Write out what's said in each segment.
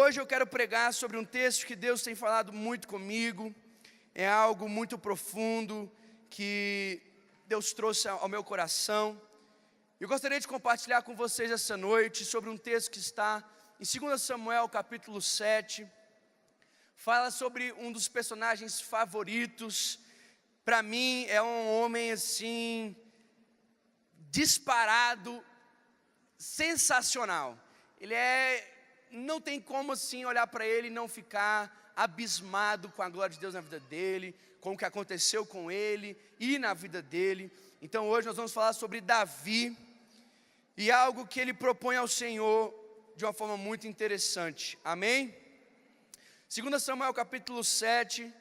hoje eu quero pregar sobre um texto que Deus tem falado muito comigo, é algo muito profundo que Deus trouxe ao meu coração. Eu gostaria de compartilhar com vocês essa noite sobre um texto que está em 2 Samuel capítulo 7, fala sobre um dos personagens favoritos. Para mim é um homem assim, disparado, sensacional. Não tem como assim olhar para ele e não ficar abismado com a glória de Deus na vida dele, com o que aconteceu com ele e na vida dele. Então hoje nós vamos falar sobre Davi e algo que ele propõe ao Senhor de uma forma muito interessante, amém? 2 Samuel capítulo 7,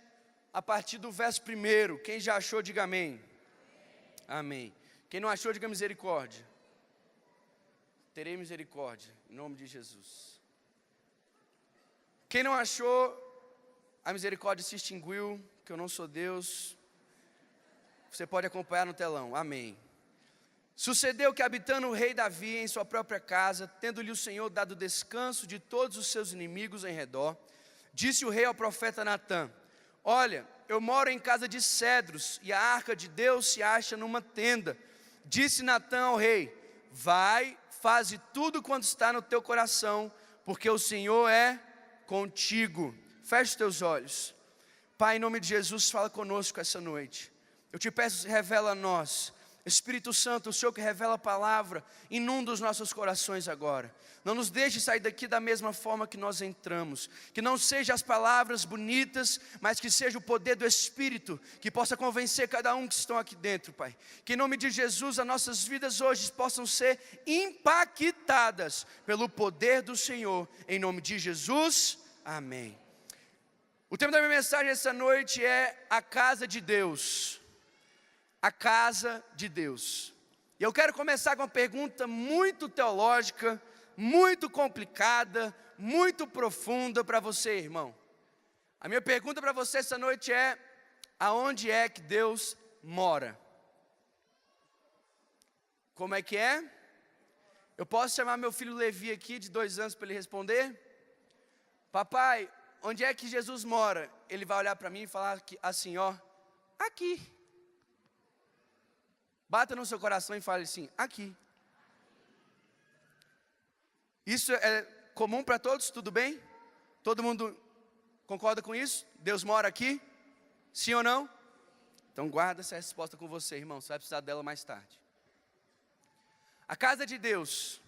a partir do verso 1, quem já achou, diga amém. Amém. Quem não achou, diga misericórdia. Terei misericórdia, em nome de Jesus. Quem não achou, a misericórdia se extinguiu, que eu não sou Deus. Você pode acompanhar no telão, amém. Sucedeu que, habitando o rei Davi em sua própria casa, tendo-lhe o Senhor dado descanso de todos os seus inimigos em redor, disse o rei ao profeta Natã: olha, eu moro em casa de cedros, e a arca de Deus se acha numa tenda. Disse Natã ao rei: vai, faze tudo quanto está no teu coração, porque o Senhor é contigo. Feche os teus olhos. Pai, em nome de Jesus, fala conosco essa noite. Eu te peço, revela a nós. Espírito Santo, o Senhor que revela a palavra, inunda os nossos corações agora. Não nos deixe sair daqui da mesma forma que nós entramos. Que não sejam as palavras bonitas, mas que seja o poder do Espírito, que possa convencer cada um que estão aqui dentro, Pai. Que em nome de Jesus, as nossas vidas hoje possam ser impactadas pelo poder do Senhor. Em nome de Jesus, amém. O tema da minha mensagem essa noite é a casa de Deus. A casa de Deus. E eu quero começar com uma pergunta muito teológica, muito complicada, muito profunda para você, irmão. A minha pergunta para você essa noite é: aonde é que Deus mora? Como é que é? Eu posso chamar meu filho Levi aqui, de 2 anos, para ele responder? Papai, onde é que Jesus mora? Ele vai olhar para mim e falar assim, ó, aqui. Bata no seu coração e fale assim, aqui. Isso é comum para todos, tudo bem? Todo mundo concorda com isso? Deus mora aqui? Sim ou não? Então guarda essa resposta com você, irmão, você vai precisar dela mais tarde. A casa de Deus.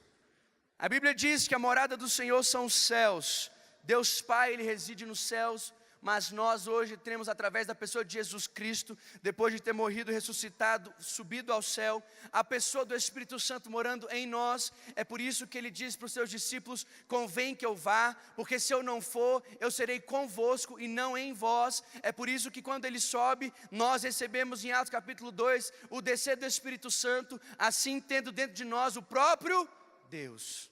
A Bíblia diz que a morada do Senhor são os céus. Deus Pai, Ele reside nos céus. Mas nós hoje temos, através da pessoa de Jesus Cristo, depois de ter morrido, ressuscitado, subido ao céu, a pessoa do Espírito Santo morando em nós. É por isso que ele diz para os seus discípulos: convém que eu vá, porque se eu não for, eu serei convosco e não em vós. É por isso que quando ele sobe, nós recebemos em Atos capítulo 2, o descer do Espírito Santo, assim tendo dentro de nós o próprio Deus.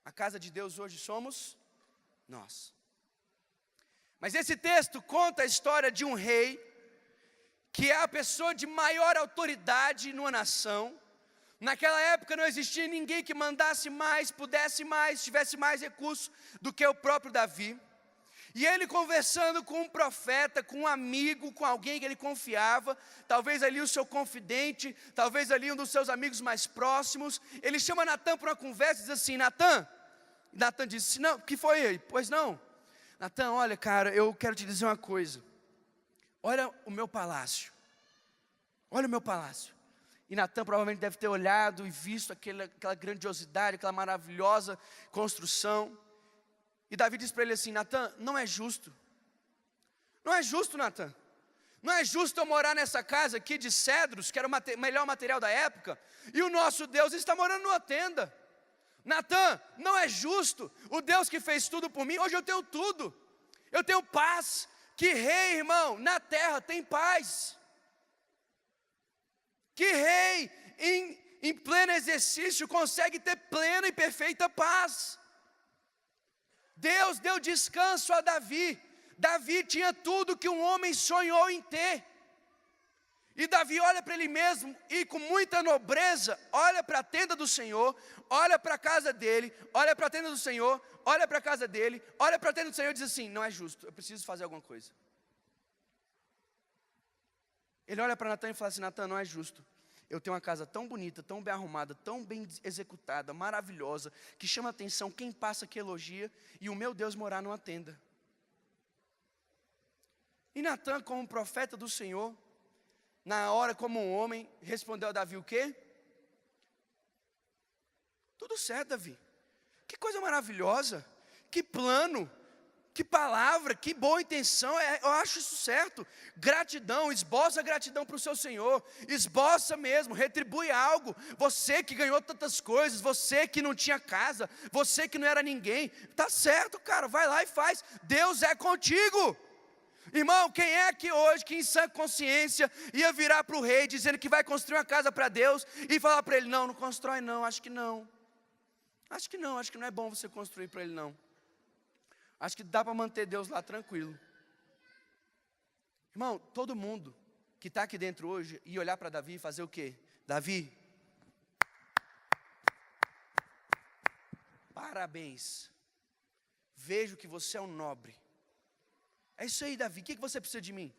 A casa de Deus hoje somos nós. Mas esse texto conta a história de um rei, que é a pessoa de maior autoridade numa nação. Naquela época não existia ninguém que mandasse mais, pudesse mais, tivesse mais recursos do que o próprio Davi. E ele conversando com um profeta, com um amigo, com alguém que ele confiava, talvez ali o seu confidente, talvez ali um dos seus amigos mais próximos, ele chama Natã para uma conversa e diz assim: Natã, Natã disse, não, que foi ele? Pois não. Natã, olha cara, eu quero te dizer uma coisa. Olha o meu palácio. Olha o meu palácio. E Natã provavelmente deve ter olhado e visto aquela grandiosidade, aquela maravilhosa construção. E Davi diz para ele assim: Natã, não é justo. Não é justo, Natã. Não é justo eu morar nessa casa aqui de cedros, que era o melhor material da época, e o nosso Deus está morando numa tenda. Natã, não é justo, o Deus que fez tudo por mim, hoje eu tenho tudo, eu tenho paz. Que rei, irmão, na terra tem paz? Que rei em pleno exercício consegue ter plena e perfeita paz? Deus deu descanso a Davi. Davi tinha tudo que um homem sonhou em ter. E Davi olha para ele mesmo e com muita nobreza, olha para a tenda do Senhor, olha para a casa dele, olha para a tenda do Senhor, olha para a casa dele, olha para a tenda do Senhor e diz assim: não é justo, eu preciso fazer alguma coisa. Ele olha para Natan e fala assim: Natan, não é justo. Eu tenho uma casa tão bonita, tão bem arrumada, tão bem executada, maravilhosa, que chama atenção quem passa que elogia, e o meu Deus morar numa tenda. E Natan, como profeta do Senhor, na hora como um homem, respondeu a Davi o quê? Tudo certo, Davi. Que coisa maravilhosa, que plano, que palavra, que boa intenção, eu acho isso certo. Gratidão, esboça gratidão para o seu Senhor, esboça mesmo, retribui algo. Você que ganhou tantas coisas, você que não tinha casa, você que não era ninguém, tá certo, cara, vai lá e faz, Deus é contigo. Irmão, quem é aqui hoje que em sã consciência ia virar para o rei dizendo que vai construir uma casa para Deus e falar para ele: não, não constrói não, acho que não, acho que não é bom você construir para ele não. Acho que dá para manter Deus lá tranquilo. Irmão, todo mundo que está aqui dentro hoje e olhar para Davi e fazer o quê? Davi, parabéns, vejo que você é um nobre. É isso aí, Davi, o que você precisa de mim?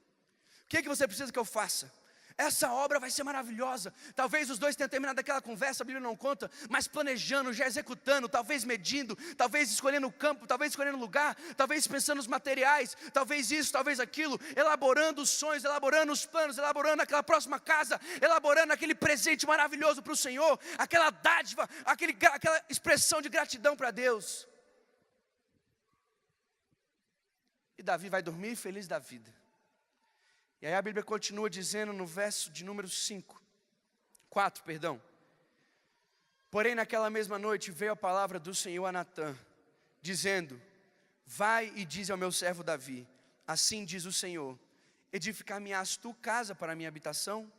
O que você precisa que eu faça? Essa obra vai ser maravilhosa. Talvez os dois tenham terminado aquela conversa, a Bíblia não conta, mas planejando, já executando, talvez medindo, talvez escolhendo o campo, talvez escolhendo o lugar, talvez pensando nos materiais, talvez isso, talvez aquilo, elaborando os sonhos, elaborando os planos, elaborando aquela próxima casa, elaborando aquele presente maravilhoso para o Senhor, aquela dádiva, aquela expressão de gratidão para Deus. E Davi vai dormir feliz da vida. E aí a Bíblia continua dizendo no verso de número 4. Porém naquela mesma noite veio a palavra do Senhor a Natã, dizendo: vai e dize ao meu servo Davi, assim diz o Senhor, edificar-me-ás tu casa para a minha habitação?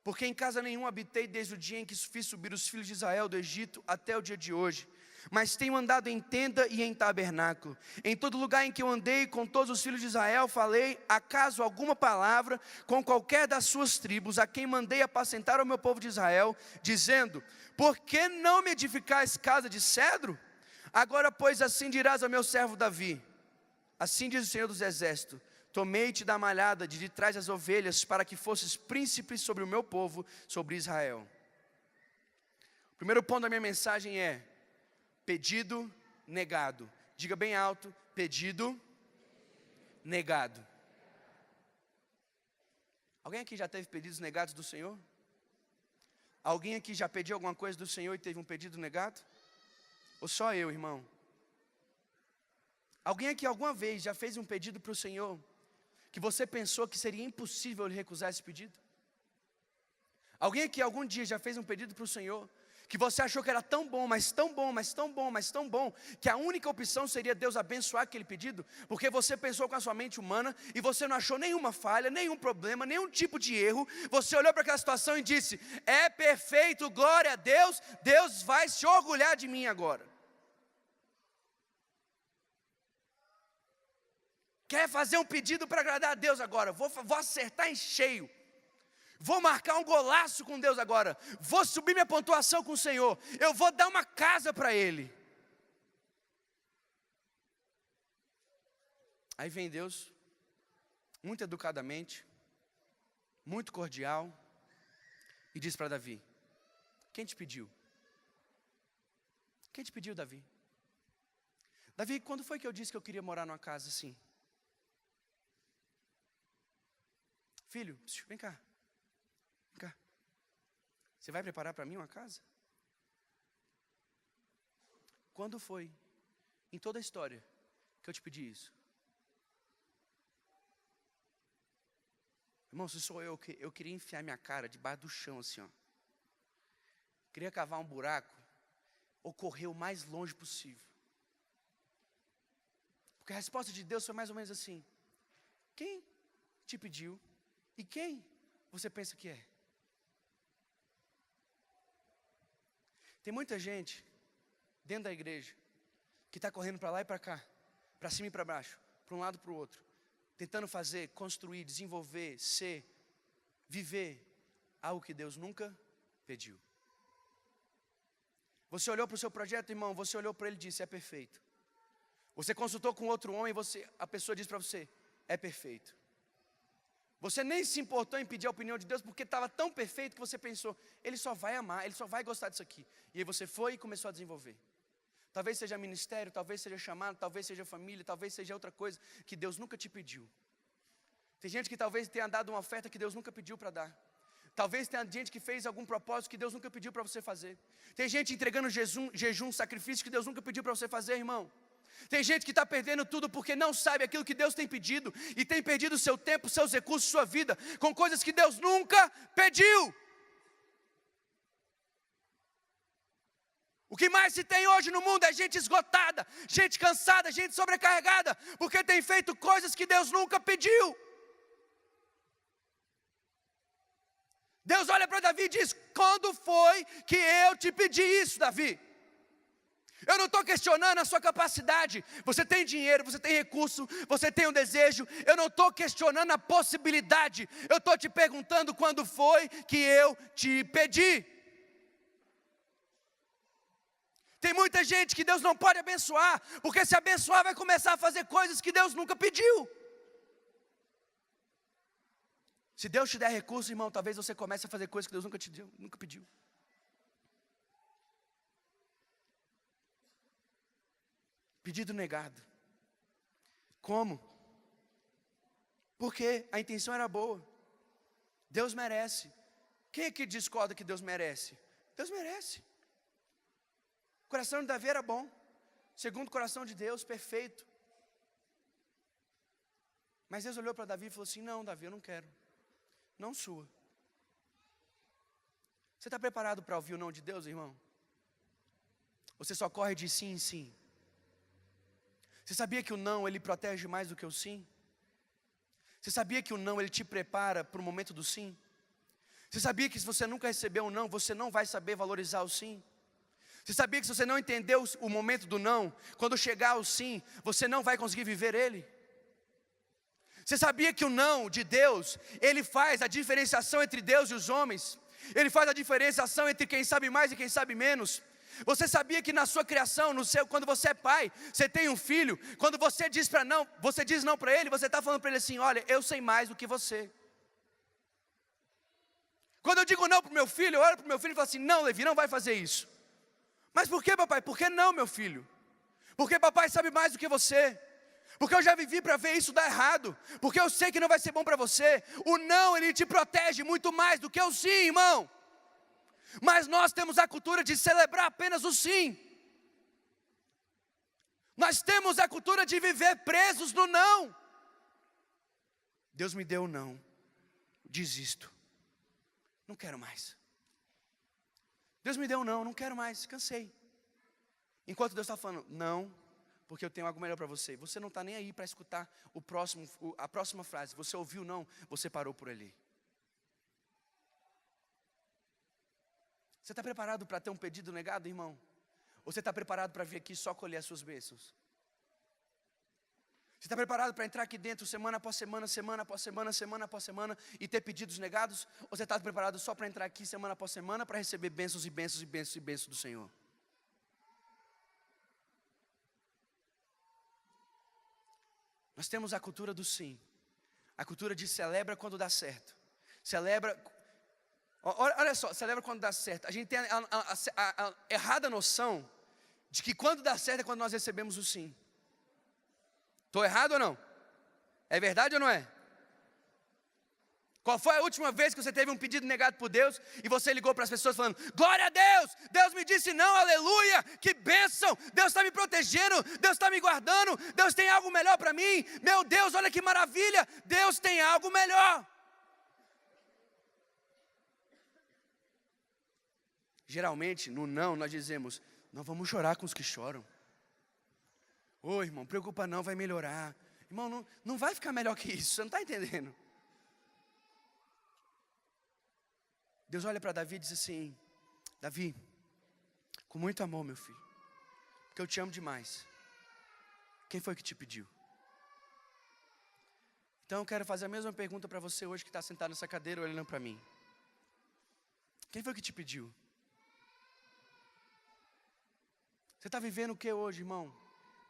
Porque em casa nenhuma habitei desde o dia em que fiz subir os filhos de Israel do Egito até o dia de hoje. Mas tenho andado em tenda e em tabernáculo. Em todo lugar em que eu andei com todos os filhos de Israel, falei acaso alguma palavra com qualquer das suas tribos, a quem mandei apacentar o meu povo de Israel, dizendo: por que não me edificais casa de cedro? Agora pois assim dirás ao meu servo Davi, assim diz o Senhor dos Exércitos: tomei-te da malhada de trás das ovelhas, para que fosses príncipe sobre o meu povo, sobre Israel. O primeiro ponto da minha mensagem é: pedido negado. Diga bem alto: pedido negado. Alguém aqui já teve pedidos negados do Senhor? Alguém aqui já pediu alguma coisa do Senhor e teve um pedido negado? Ou só eu, irmão? Alguém aqui alguma vez já fez um pedido para o Senhor que você pensou que seria impossível ele recusar esse pedido? Alguém aqui algum dia já fez um pedido para o Senhor que você achou que era tão bom, mas tão bom, mas tão bom, mas tão bom, que a única opção seria Deus abençoar aquele pedido, porque você pensou com a sua mente humana, e você não achou nenhuma falha, nenhum problema, nenhum tipo de erro, você olhou para aquela situação e disse: é perfeito, glória a Deus, Deus vai se orgulhar de mim agora. Quer fazer um pedido para agradar a Deus agora? Vou acertar em cheio. Vou marcar um golaço com Deus agora. Vou subir minha pontuação com o Senhor. Eu vou dar uma casa para Ele. Aí vem Deus, muito educadamente, muito cordial, e diz para Davi: quem te pediu? Quem te pediu, Davi? Davi, quando foi que eu disse que eu queria morar numa casa assim? Filho, vem cá. Você vai preparar para mim uma casa? Quando foi, em toda a história, que eu te pedi isso? Irmão, se sou eu queria enfiar minha cara debaixo do chão assim, ó. Queria cavar um buraco, ou correr o mais longe possível. Porque a resposta de Deus foi mais ou menos assim: quem te pediu e quem você pensa que é? Tem muita gente dentro da igreja que está correndo para lá e para cá, para cima e para baixo, para um lado e para o outro, tentando fazer, construir, desenvolver, ser viver algo que Deus nunca pediu. Você olhou para o seu projeto, irmão, você olhou para ele e disse, é perfeito. Você consultou com outro homem, a pessoa disse para você, é perfeito. Você nem se importou em pedir a opinião de Deus, porque estava tão perfeito que você pensou, ele só vai amar, ele só vai gostar disso aqui. E aí você foi e começou a desenvolver. Talvez seja ministério, talvez seja chamado, talvez seja família, talvez seja outra coisa que Deus nunca te pediu. Tem gente que talvez tenha dado uma oferta que Deus nunca pediu para dar. Talvez tenha gente que fez algum propósito que Deus nunca pediu para você fazer. Tem gente entregando jejum, sacrifício que Deus nunca pediu para você fazer, irmão. Tem gente que está perdendo tudo porque não sabe aquilo que Deus tem pedido. E tem perdido o seu tempo, seus recursos, sua vida, com coisas que Deus nunca pediu. O que mais se tem hoje no mundo é gente esgotada, gente cansada, gente sobrecarregada, porque tem feito coisas que Deus nunca pediu. Deus olha para Davi e diz, quando foi que eu te pedi isso, Davi? Eu não estou questionando a sua capacidade, você tem dinheiro, você tem recurso, você tem um desejo, eu não estou questionando a possibilidade, eu estou te perguntando quando foi que eu te pedi. Tem muita gente que Deus não pode abençoar, porque se abençoar vai começar a fazer coisas que Deus nunca pediu. Se Deus te der recurso, irmão, talvez você comece a fazer coisas que Deus nunca te deu, nunca pediu. Pedido negado. Como? Porque a intenção era boa. Deus merece. Quem é que discorda que Deus merece? Deus merece. O coração de Davi era bom, segundo o coração de Deus, perfeito. Mas Deus olhou para Davi e falou assim, não, Davi, eu não quero. Não sua. Você está preparado para ouvir o não de Deus, irmão? Você só corre de sim em sim? Você sabia que o não, ele protege mais do que o sim? Você sabia que o não, ele te prepara para o momento do sim? Você sabia que se você nunca recebeu um não, você não vai saber valorizar o sim? Você sabia que se você não entendeu o momento do não, quando chegar o sim, você não vai conseguir viver ele? Você sabia que o não de Deus, ele faz a diferenciação entre Deus e os homens? Ele faz a diferenciação entre quem sabe mais e quem sabe menos? Você sabia que na sua criação, quando você é pai, você tem um filho, quando você diz não para ele, você está falando para ele assim, olha, eu sei mais do que você. Quando eu digo não para o meu filho, eu olho para o meu filho e falo assim, não, Levi, não vai fazer isso. Mas por que, papai? Por que não, meu filho? Porque papai sabe mais do que você. Porque eu já vivi para ver isso dar errado. Porque eu sei que não vai ser bom para você. O não, ele te protege muito mais do que o sim, irmão. Mas nós temos a cultura de celebrar apenas o sim. Nós temos a cultura de viver presos no não. Deus me deu o não. Desisto. Não quero mais. Deus me deu um não quero mais, cansei. Enquanto Deus está falando, não, porque eu tenho algo melhor para você. Você não está nem aí para escutar a próxima frase. Você ouviu não, você parou por ali. Você está preparado para ter um pedido negado, irmão? Ou você está preparado para vir aqui só colher as suas bênçãos? Você está preparado para entrar aqui dentro semana após semana, semana após semana, semana após semana e ter pedidos negados? Ou você está preparado só para entrar aqui semana após semana para receber bênçãos e bênçãos e bênçãos e bênçãos do Senhor? Nós temos a cultura do sim. A cultura de celebra quando dá certo. Celebra, olha só, celebra quando dá certo. A gente tem a errada noção de que quando dá certo é quando nós recebemos o sim. Estou errado ou não? É verdade ou não é? Qual foi a última vez que você teve um pedido negado por Deus e você ligou para as pessoas falando, glória a Deus, Deus me disse não, aleluia, que bênção, Deus está me protegendo, Deus está me guardando, Deus tem algo melhor para mim, meu Deus, olha que maravilha, Deus tem algo melhor. Geralmente, no não, nós dizemos, não vamos chorar com os que choram. Ô irmão, preocupa não, vai melhorar. Irmão, não vai ficar melhor que isso, você não está entendendo. Deus olha para Davi e diz assim, Davi, com muito amor, meu filho, porque eu te amo demais. Quem foi que te pediu? Então eu quero fazer a mesma pergunta para você hoje que está sentado nessa cadeira olhando para mim. Quem foi que te pediu? Você está vivendo o que hoje, irmão?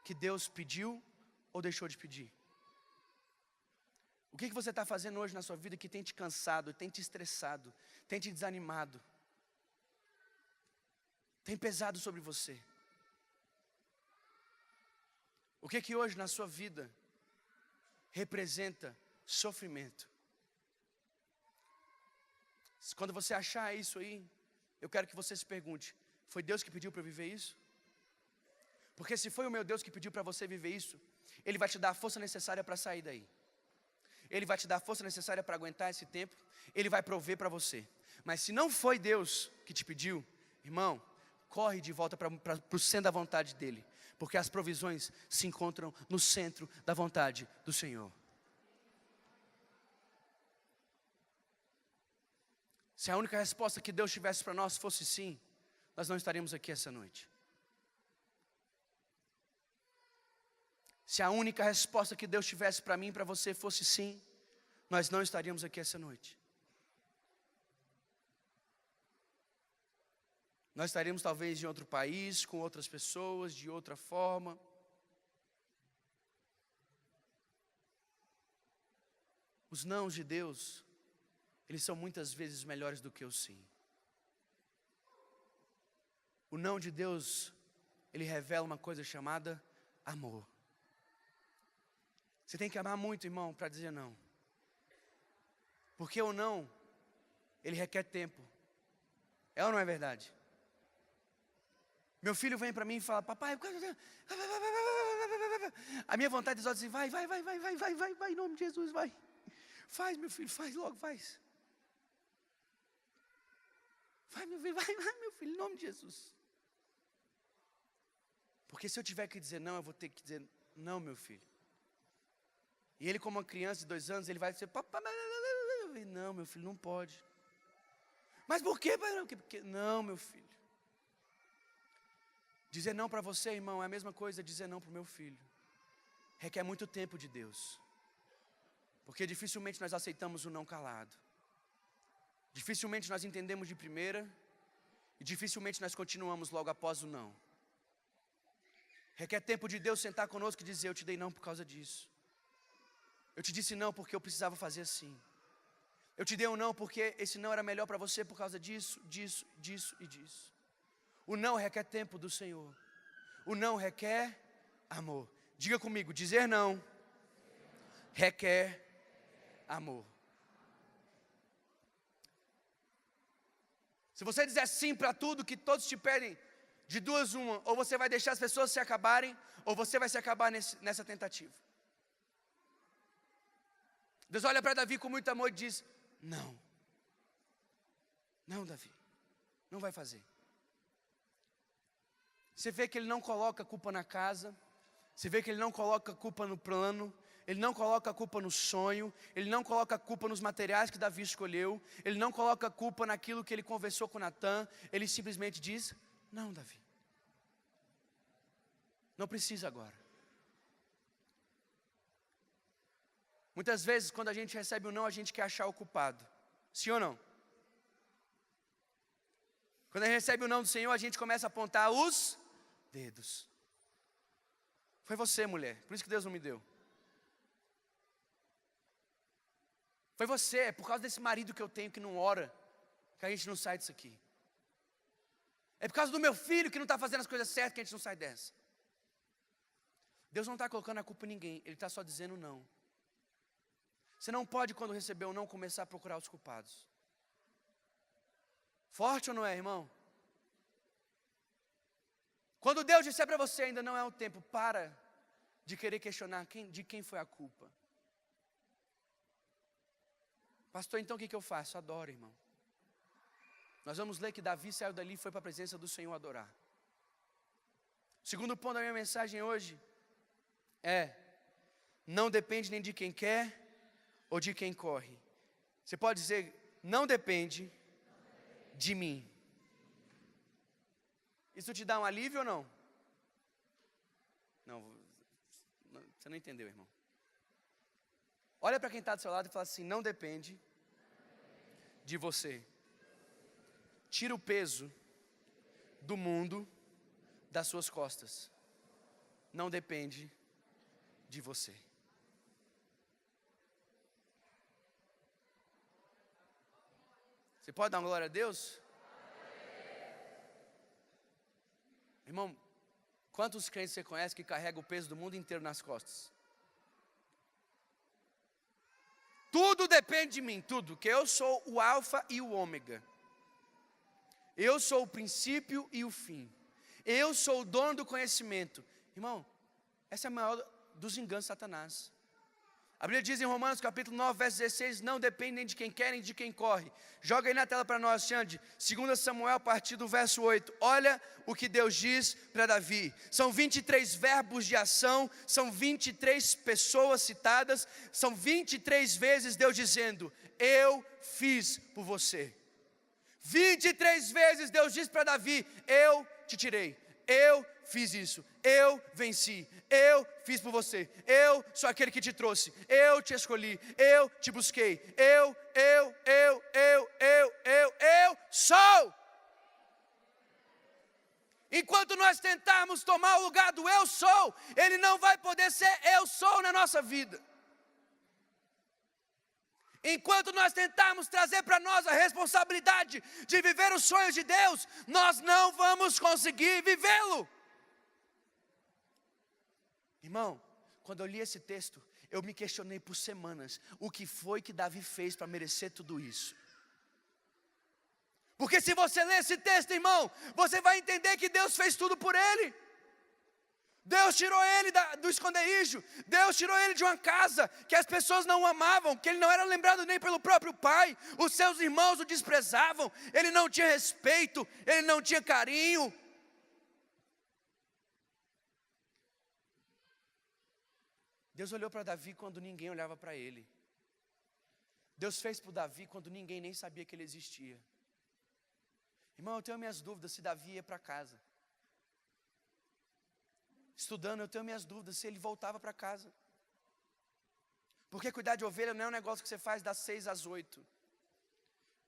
Que Deus pediu ou deixou de pedir? O que você está fazendo hoje na sua vida que tem te cansado, tem te estressado, tem te desanimado? Tem pesado sobre você? O que hoje na sua vida representa sofrimento? Quando você achar isso aí, eu quero que você se pergunte: foi Deus que pediu para eu viver isso? Porque se foi o meu Deus que pediu para você viver isso, Ele vai te dar a força necessária para sair daí. Ele vai te dar a força necessária para aguentar esse tempo. Ele vai prover para você. Mas se não foi Deus que te pediu, irmão, corre de volta para o centro da vontade dEle. Porque as provisões se encontram no centro da vontade do Senhor. Se a única resposta que Deus tivesse para nós fosse sim, nós não estaríamos aqui essa noite. Se a única resposta que Deus tivesse para mim e para você fosse sim, nós não estaríamos aqui essa noite. Nós estaríamos talvez em outro país, com outras pessoas, de outra forma. Os nãos de Deus, eles são muitas vezes melhores do que o sim. O não de Deus, ele revela uma coisa chamada amor. Você tem que amar muito, irmão, para dizer não. Porque o não, ele requer tempo. É ou não é verdade? Meu filho vem para mim e fala: papai, a minha vontade é assim: vai, em nome de Jesus, vai. Faz, meu filho, faz logo, faz. Vai, meu filho, em nome de Jesus. Porque se eu tiver que dizer não, eu vou ter que dizer não, meu filho. E ele, como uma criança de 2 anos, ele vai dizer: papai, não, meu filho, não pode. Mas por quê, pai? Porque não, meu filho. Dizer não para você, irmão, é a mesma coisa dizer não para o meu filho. Requer muito tempo de Deus. Porque dificilmente nós aceitamos o não calado. Dificilmente nós entendemos de primeira. E dificilmente nós continuamos logo após o não. Requer tempo de Deus sentar conosco e dizer: eu te dei não por causa disso. Eu te disse não porque eu precisava fazer assim. Eu te dei um não porque esse não era melhor para você por causa disso, disso, disso e disso. O não requer tempo do Senhor. O não requer amor. Diga comigo: dizer não requer amor. Se você disser sim para tudo que todos te pedem, de duas uma: ou você vai deixar as pessoas se acabarem, ou você vai se acabar nessa tentativa. Deus olha para Davi com muito amor e diz: não. Não, Davi, não vai fazer. Você vê que ele não coloca a culpa na casa. Você vê que ele não coloca a culpa no plano. Ele não coloca a culpa no sonho. Ele não coloca a culpa nos materiais que Davi escolheu. Ele não coloca a culpa naquilo que ele conversou com Natã. Ele simplesmente diz: não, Davi, não precisa agora. Muitas vezes, quando a gente recebe o não, a gente quer achar o culpado. Sim ou não? Quando a gente recebe o não do Senhor, a gente começa a apontar os dedos. Foi você, mulher, por isso que Deus não me deu. Foi você, é por causa desse marido que eu tenho que não ora, que a gente não sai disso aqui. É por causa do meu filho que não está fazendo as coisas certas que a gente não sai dessa. Deus não está colocando a culpa em ninguém, Ele está só dizendo não. Você não pode, quando receber o não, começar a procurar os culpados. Forte ou não é, irmão? Quando Deus disser para você: ainda não é o tempo, para de querer questionar de quem foi a culpa. Pastor, então o que eu faço? Adoro, irmão. Nós vamos ler que Davi saiu dali e foi para a presença do Senhor adorar. O segundo ponto da minha mensagem hoje é: não depende nem de quem quer ou de quem corre. Você pode dizer: não depende de mim. Isso te dá um alívio ou não? Não, você não entendeu, irmão. Olha para quem está do seu lado e fala assim: não depende de você. Tira o peso do mundo das suas costas. Não depende de você. Você pode dar uma glória a Deus? Irmão, quantos crentes você conhece que carregam o peso do mundo inteiro nas costas? Tudo depende de mim, tudo, que eu sou o alfa e o ômega. Eu sou o princípio e o fim. Eu sou o dono do conhecimento. Irmão, essa é a maior dos enganos de Satanás. A Bíblia diz em Romanos capítulo 9, verso 16, não depende nem de quem quer, nem de quem corre. Joga aí na tela para nós, Xande, 2 Samuel, a partir do verso 8. Olha o que Deus diz para Davi. São 23 verbos de ação, são 23 pessoas citadas, são 23 vezes Deus dizendo: eu fiz por você. 23 vezes Deus diz para Davi: eu te tirei, eu fiz isso, eu venci, eu fiz por você, eu sou aquele que te trouxe, eu te escolhi, eu te busquei, eu sou. Enquanto nós tentarmos tomar o lugar do eu sou, ele não vai poder ser eu sou na nossa vida. Enquanto nós tentarmos trazer para nós a responsabilidade de viver os sonhos de Deus, nós não vamos conseguir vivê-lo. Irmão, quando eu li esse texto, eu me questionei por semanas o que foi que Davi fez para merecer tudo isso. Porque se você ler esse texto, irmão, você vai entender que Deus fez tudo por ele. Deus tirou ele do esconderijo, Deus tirou ele de uma casa que as pessoas não o amavam, que ele não era lembrado nem pelo próprio pai, os seus irmãos o desprezavam, ele não tinha respeito, ele não tinha carinho. Deus olhou para Davi quando ninguém olhava para ele. Deus fez por Davi quando ninguém nem sabia que ele existia. Irmão, eu tenho minhas dúvidas se Davi ia para casa. Estudando, eu tenho minhas dúvidas se ele voltava para casa. Porque cuidar de ovelha não é um negócio que você faz das 6 às 8.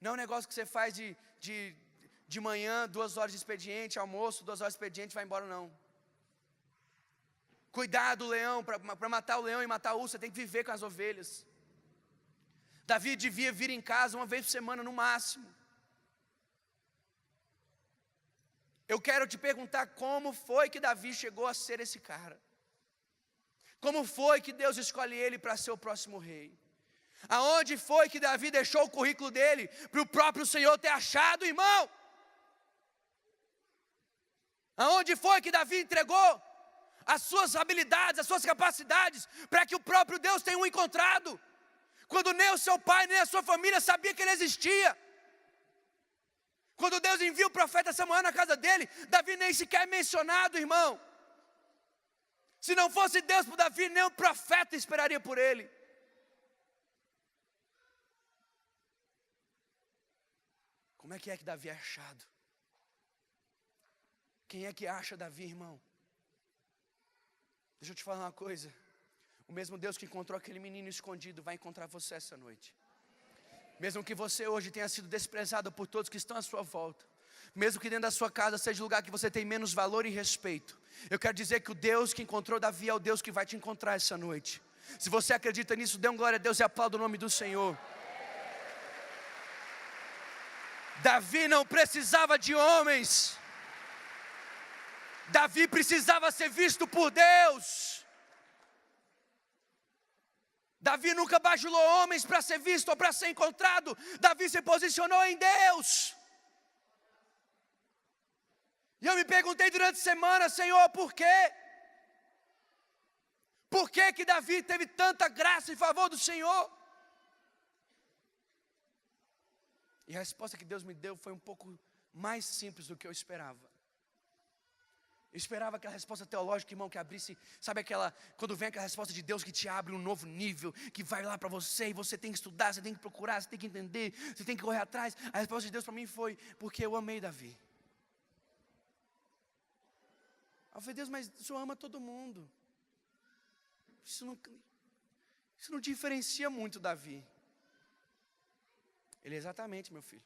Não é um negócio que você faz de manhã, 2 horas de expediente, almoço, 2 horas de expediente, vai embora, não. Cuidar do leão, para matar o leão e matar a ursa, você tem que viver com as ovelhas. Davi devia vir em casa uma vez por semana no máximo. Eu quero te perguntar como foi que Davi chegou a ser esse cara. Como foi que Deus escolhe ele para ser o próximo rei? Aonde foi que Davi deixou o currículo dele para o próprio Senhor ter achado, irmão? Aonde foi que Davi entregou as suas habilidades, as suas capacidades, para que o próprio Deus tenha o encontrado? Quando nem o seu pai, nem a sua família sabia que ele existia. Quando Deus envia o profeta Samuel na casa dele, Davi nem sequer é mencionado, irmão. Se não fosse Deus por Davi, nem o profeta esperaria por ele. Como é que Davi é achado? Quem é que acha Davi, irmão? Deixa eu te falar uma coisa. O mesmo Deus que encontrou aquele menino escondido vai encontrar você essa noite. Mesmo que você hoje tenha sido desprezado por todos que estão à sua volta, mesmo que dentro da sua casa seja o lugar que você tem menos valor e respeito, eu quero dizer que o Deus que encontrou Davi é o Deus que vai te encontrar essa noite. Se você acredita nisso, dê uma glória a Deus e aplauda o nome do Senhor. Davi não precisava de homens. Davi precisava ser visto por Deus. Davi nunca bajulou homens para ser visto ou para ser encontrado. Davi se posicionou em Deus. E eu me perguntei durante a semana: Senhor, por quê? Por que Davi teve tanta graça em favor do Senhor? E a resposta que Deus me deu foi um pouco mais simples do que eu esperava. Eu esperava aquela resposta teológica, irmão, que abrisse, sabe aquela, quando vem aquela resposta de Deus que te abre um novo nível, que vai lá para você e você tem que estudar, você tem que procurar, você tem que entender, você tem que correr atrás. A resposta de Deus para mim foi: porque eu amei Davi. Eu falei: Deus, mas o Senhor ama todo mundo. Isso não diferencia muito Davi. Ele, exatamente, meu filho.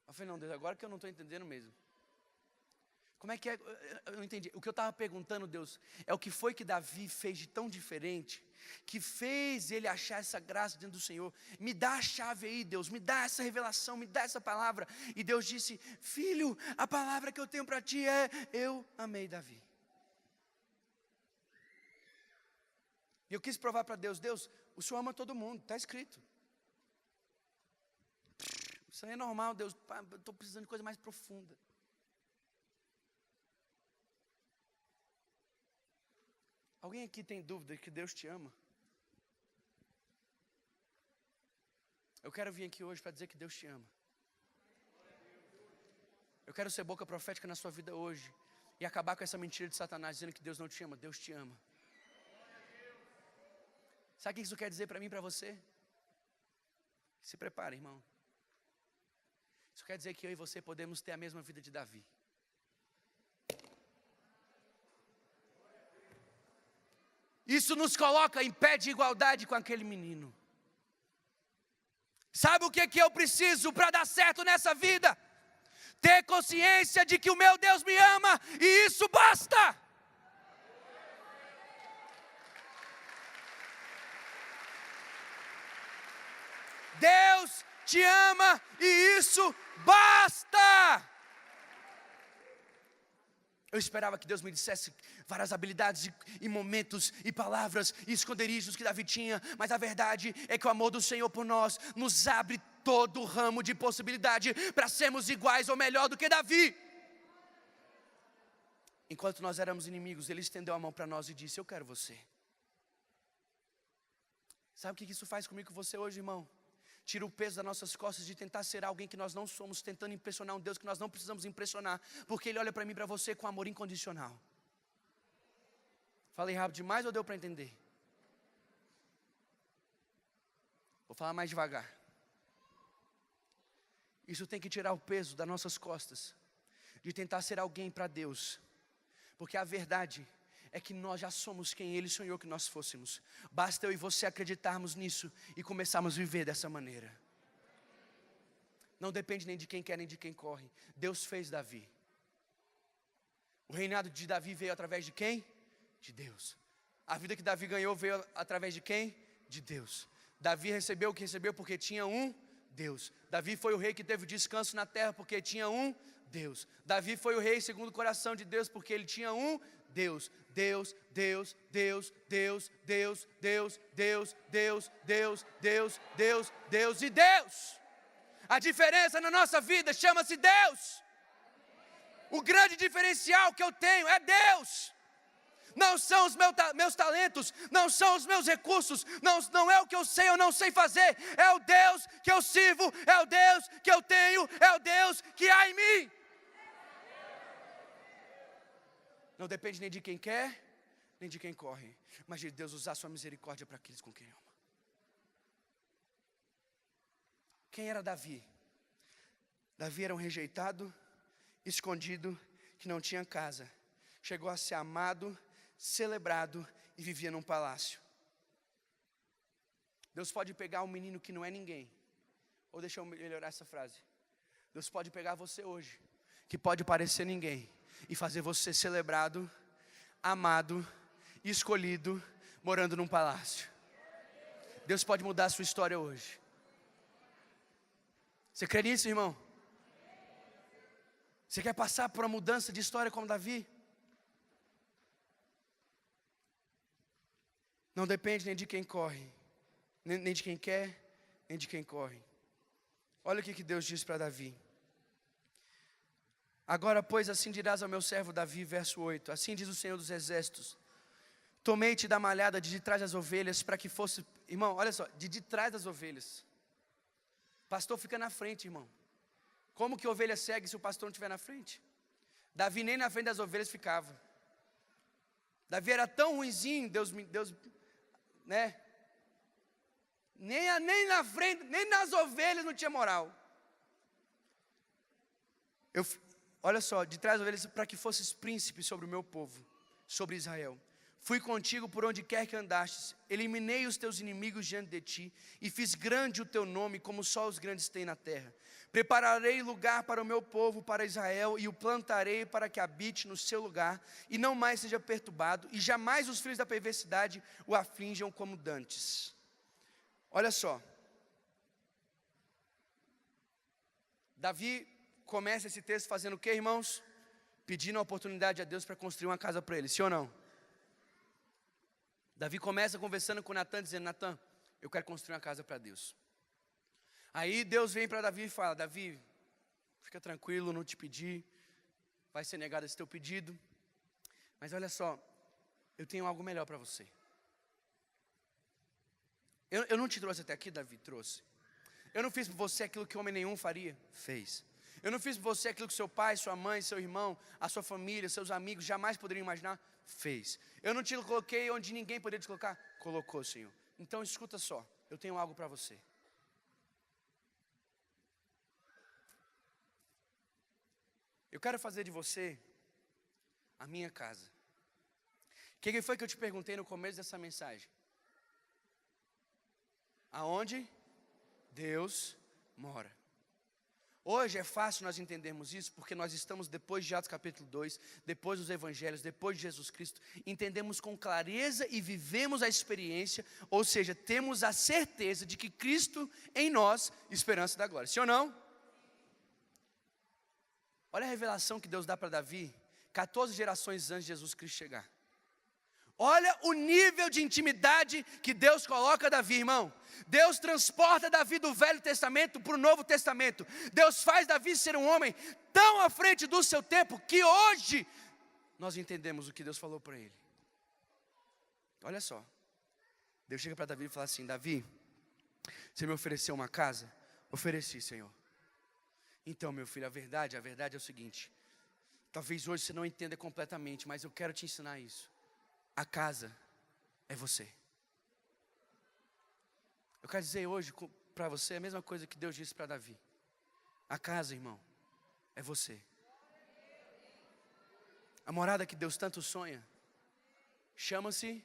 Eu falei, não, Deus, agora que eu não estou entendendo mesmo. Como é que é? Eu não entendi. O que eu estava perguntando, Deus, é o que foi que Davi fez de tão diferente, que fez ele achar essa graça dentro do Senhor. Me dá a chave aí, Deus, me dá essa revelação, me dá essa palavra. E Deus disse, filho, a palavra que eu tenho para ti é, eu amei Davi. E eu quis provar para Deus, Deus, o Senhor ama todo mundo, está escrito. Isso aí é normal, Deus, estou precisando de coisa mais profunda. Alguém aqui tem dúvida que Deus te ama? Eu quero vir aqui hoje para dizer que Deus te ama. Eu quero ser boca profética na sua vida hoje e acabar com essa mentira de Satanás dizendo que Deus não te ama. Deus te ama. Sabe o que isso quer dizer para mim e para você? Se prepare, irmão. Isso quer dizer que eu e você podemos ter a mesma vida de Davi. Isso nos coloca em pé de igualdade com aquele menino. Sabe o que eu preciso para dar certo nessa vida? Ter consciência de que o meu Deus me ama e isso basta. Deus te ama e isso basta. Eu esperava que Deus me dissesse várias habilidades e momentos e palavras e esconderijos que Davi tinha, mas a verdade é que o amor do Senhor por nós nos abre todo o ramo de possibilidade para sermos iguais ou melhor do que Davi. Enquanto nós éramos inimigos, Ele estendeu a mão para nós e disse, eu quero você. Sabe o que isso faz comigo e com você hoje, irmão? Tira o peso das nossas costas de tentar ser alguém que nós não somos, tentando impressionar um Deus que nós não precisamos impressionar, porque Ele olha para mim e para você com amor incondicional. Falei rápido demais ou deu para entender? Vou falar mais devagar. Isso tem que tirar o peso das nossas costas, de tentar ser alguém para Deus, porque a verdade é que nós já somos quem Ele sonhou que nós fôssemos. Basta eu e você acreditarmos nisso e começarmos a viver dessa maneira. Não depende nem de quem quer nem de quem corre. Deus fez Davi. O reinado de Davi veio através de quem? De Deus. A vida que Davi ganhou veio através de quem? De Deus. Davi recebeu o que recebeu porque tinha um Deus. Davi foi o rei que teve descanso na terra porque tinha um Deus. Davi foi o rei segundo o coração de Deus porque ele tinha um Deus. Deus, Deus, Deus, Deus, Deus, Deus, Deus, Deus, Deus, Deus, Deus, Deus e Deus. A diferença na nossa vida chama-se Deus. O grande diferencial que eu tenho é Deus. Não são os meus talentos, não são os meus recursos, não é o que eu sei ou não sei fazer. É o Deus que eu sirvo, é o Deus que eu tenho, é o Deus que há em mim. Não depende nem de quem quer, nem de quem corre, mas de Deus usar sua misericórdia para aqueles com quem ama. Quem era Davi? Davi era um rejeitado, escondido, que não tinha casa. Chegou a ser amado, celebrado e vivia num palácio. Deus pode pegar um menino que não é ninguém. Ou deixa eu melhorar essa frase. Deus pode pegar você hoje, que pode parecer ninguém, e fazer você celebrado, amado, escolhido, morando num palácio. Deus pode mudar a sua história hoje. Você crê nisso, irmão? Você quer passar por uma mudança de história como Davi? Não depende nem de quem corre, nem de quem quer, nem de quem corre. Olha o que Deus diz para Davi. Agora, pois, assim dirás ao meu servo Davi, verso 8. Assim diz o Senhor dos Exércitos. Tomei-te da malhada de trás das ovelhas para que fosse... Irmão, olha só, de trás das ovelhas. Pastor fica na frente, irmão. Como que a ovelha segue se o pastor não estiver na frente? Davi nem na frente das ovelhas ficava. Davi era tão ruinzinho, Deus, né? Nem na frente, nem nas ovelhas não tinha moral. Olha só, de trás das ovelhas para que fosses príncipe sobre o meu povo, sobre Israel. Fui contigo por onde quer que andastes, eliminei os teus inimigos diante de ti, e fiz grande o teu nome, como só os grandes têm na terra. Prepararei lugar para o meu povo, para Israel, e o plantarei para que habite no seu lugar, e não mais seja perturbado, e jamais os filhos da perversidade o aflinjam como dantes. Olha só, Davi começa esse texto fazendo o que, irmãos? Pedindo a oportunidade a Deus para construir uma casa para ele, sim ou não? Davi começa conversando com Natan, dizendo: Natan, eu quero construir uma casa para Deus. Aí Deus vem para Davi e fala: Davi, fica tranquilo, não te pedi, vai ser negado esse teu pedido, mas olha só, eu tenho algo melhor para você. Eu não te trouxe até aqui, Davi, trouxe. Eu não fiz por você aquilo que homem nenhum faria, fez. Eu não fiz por você aquilo que seu pai, sua mãe, seu irmão, a sua família, seus amigos jamais poderiam imaginar, fez. Eu não te coloquei onde ninguém poderia te colocar, colocou, Senhor. Então escuta só, eu tenho algo para você. Eu quero fazer de você a minha casa. O que foi que eu te perguntei no começo dessa mensagem? Aonde Deus mora. Hoje é fácil nós entendermos isso, porque nós estamos depois de Atos capítulo 2, depois dos evangelhos, depois de Jesus Cristo, entendemos com clareza e vivemos a experiência, ou seja, temos a certeza de que Cristo em nós, esperança da glória, sim ou não? Olha a revelação que Deus dá para Davi, 14 gerações antes de Jesus Cristo chegar. Olha o nível de intimidade que Deus coloca Davi, irmão. Deus transporta Davi do Velho Testamento para o Novo Testamento. Deus faz Davi ser um homem tão à frente do seu tempo, que hoje nós entendemos o que Deus falou para ele. Olha só, Deus chega para Davi e fala assim: Davi, você me ofereceu uma casa? Ofereci, Senhor. Então, meu filho, a verdade é o seguinte. Talvez hoje você não entenda completamente, mas eu quero te ensinar isso. A casa é você. Eu quero dizer hoje para você a mesma coisa que Deus disse para Davi. A casa, irmão, é você. A morada que Deus tanto sonha chama-se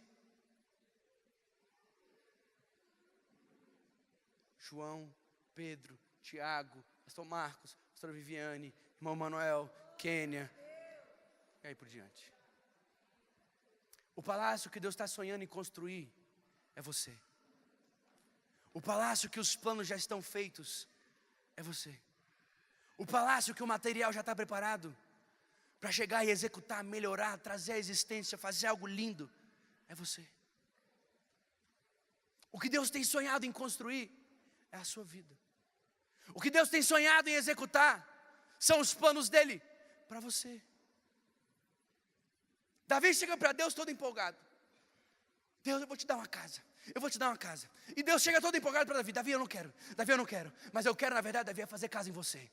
João, Pedro, Tiago, pastor Marcos, pastor Viviane, irmão Manuel, Kênia, e aí por diante. O palácio que Deus está sonhando em construir é você. O palácio que os planos já estão feitos é você. O palácio que o material já está preparado para chegar e executar, melhorar, trazer a existência, fazer algo lindo, é você. O que Deus tem sonhado em construir é a sua vida. O que Deus tem sonhado em executar são os planos dele para você. Davi chega para Deus todo empolgado. Deus, eu vou te dar uma casa. Eu vou te dar uma casa. E Deus chega todo empolgado para Davi. Davi, eu não quero. Davi, eu não quero. Mas eu quero, na verdade, Davi, é fazer casa em você.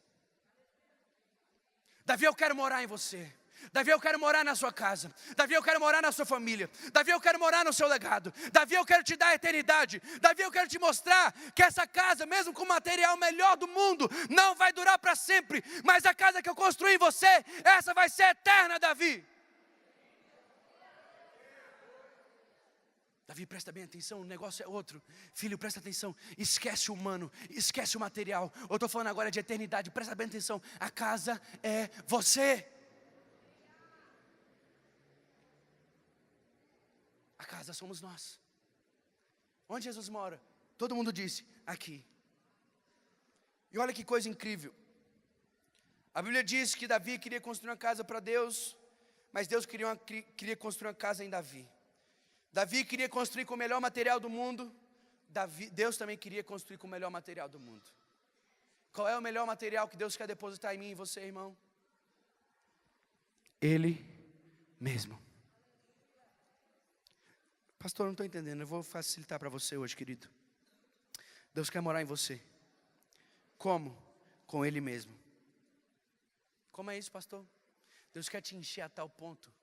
Davi, eu quero morar em você. Davi, eu quero morar na sua casa. Davi, eu quero morar na sua família. Davi, eu quero morar no seu legado. Davi, eu quero te dar a eternidade. Davi, eu quero te mostrar que essa casa, mesmo com o material melhor do mundo, não vai durar para sempre. Mas a casa que eu construí em você, essa vai ser eterna, Davi. Davi, presta bem atenção, o negócio é outro. Filho, presta atenção, esquece o humano, esquece o material. Eu estou falando agora de eternidade, presta bem atenção. A casa é você. A casa somos nós. Onde Jesus mora? Todo mundo disse, aqui. E olha que coisa incrível. A Bíblia diz que Davi queria construir uma casa para Deus, mas Deus queria construir uma casa em Davi. Davi queria construir com o melhor material do mundo. Deus também queria construir com o melhor material do mundo. Qual é o melhor material que Deus quer depositar em mim e em você, irmão? Ele mesmo. Pastor, não estou entendendo. Eu vou facilitar para você hoje, querido. Deus quer morar em você. Como? Com Ele mesmo. Como é isso, pastor? Deus quer te encher a tal ponto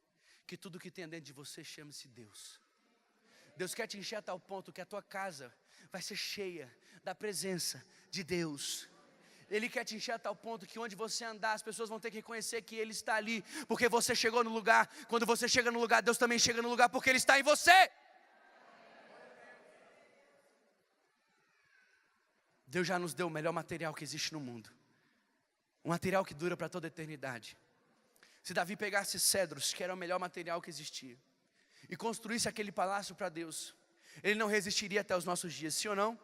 que tudo que tem dentro de você chama-se Deus. Deus quer te encher a tal ponto que a tua casa vai ser cheia da presença de Deus. Ele quer te encher a tal ponto que onde você andar, as pessoas vão ter que reconhecer que Ele está ali, porque você chegou no lugar. Quando você chega no lugar, Deus também chega no lugar, porque Ele está em você. Deus já nos deu o melhor material que existe no mundo, um material que dura para toda a eternidade. Se Davi pegasse cedros, que era o melhor material que existia, e construísse aquele palácio para Deus, ele não resistiria até os nossos dias, sim ou não?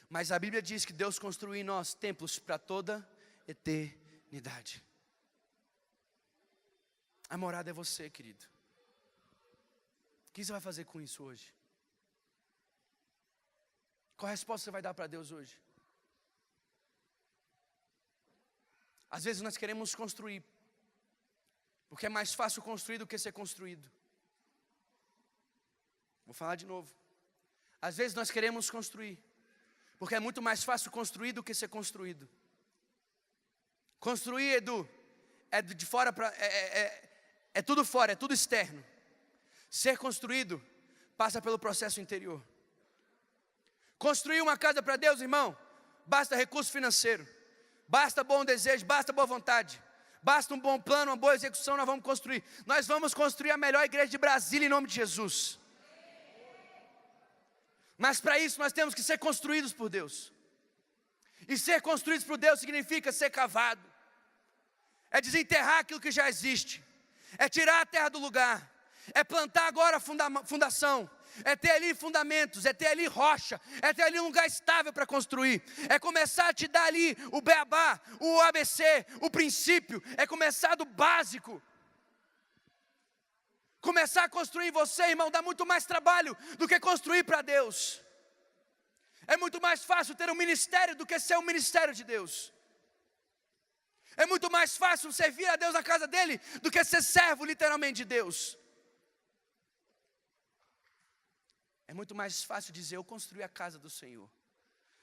Mas a Bíblia diz que Deus construiu em nós templos para toda eternidade. A morada é você, querido. O que você vai fazer com isso hoje? Qual resposta você vai dar para Deus hoje? Às vezes nós queremos construir, porque é mais fácil construir do que ser construído. Vou falar de novo. Às vezes nós queremos construir, porque é muito mais fácil construir do que ser construído. Construir, Edu, é de fora para... É tudo fora, é tudo externo. Ser construído passa pelo processo interior. Construir uma casa para Deus, irmão, basta recurso financeiro, basta bom desejo, basta boa vontade, basta um bom plano, uma boa execução, nós vamos construir. Nós vamos construir a melhor igreja de Brasília em nome de Jesus. Mas para isso nós temos que ser construídos por Deus. E ser construídos por Deus significa ser cavado. É desenterrar aquilo que já existe. É tirar a terra do lugar. É plantar agora a fundação. É ter ali fundamentos, é ter ali rocha, é ter ali um lugar estável para construir. É começar a te dar ali o beabá, o ABC, o princípio. É começar do básico. Começar a construir em você, irmão, dá muito mais trabalho do que construir para Deus. É muito mais fácil ter um ministério do que ser um ministério de Deus. É muito mais fácil servir a Deus na casa dele do que ser servo literalmente de Deus. É muito mais fácil dizer eu construí a casa do Senhor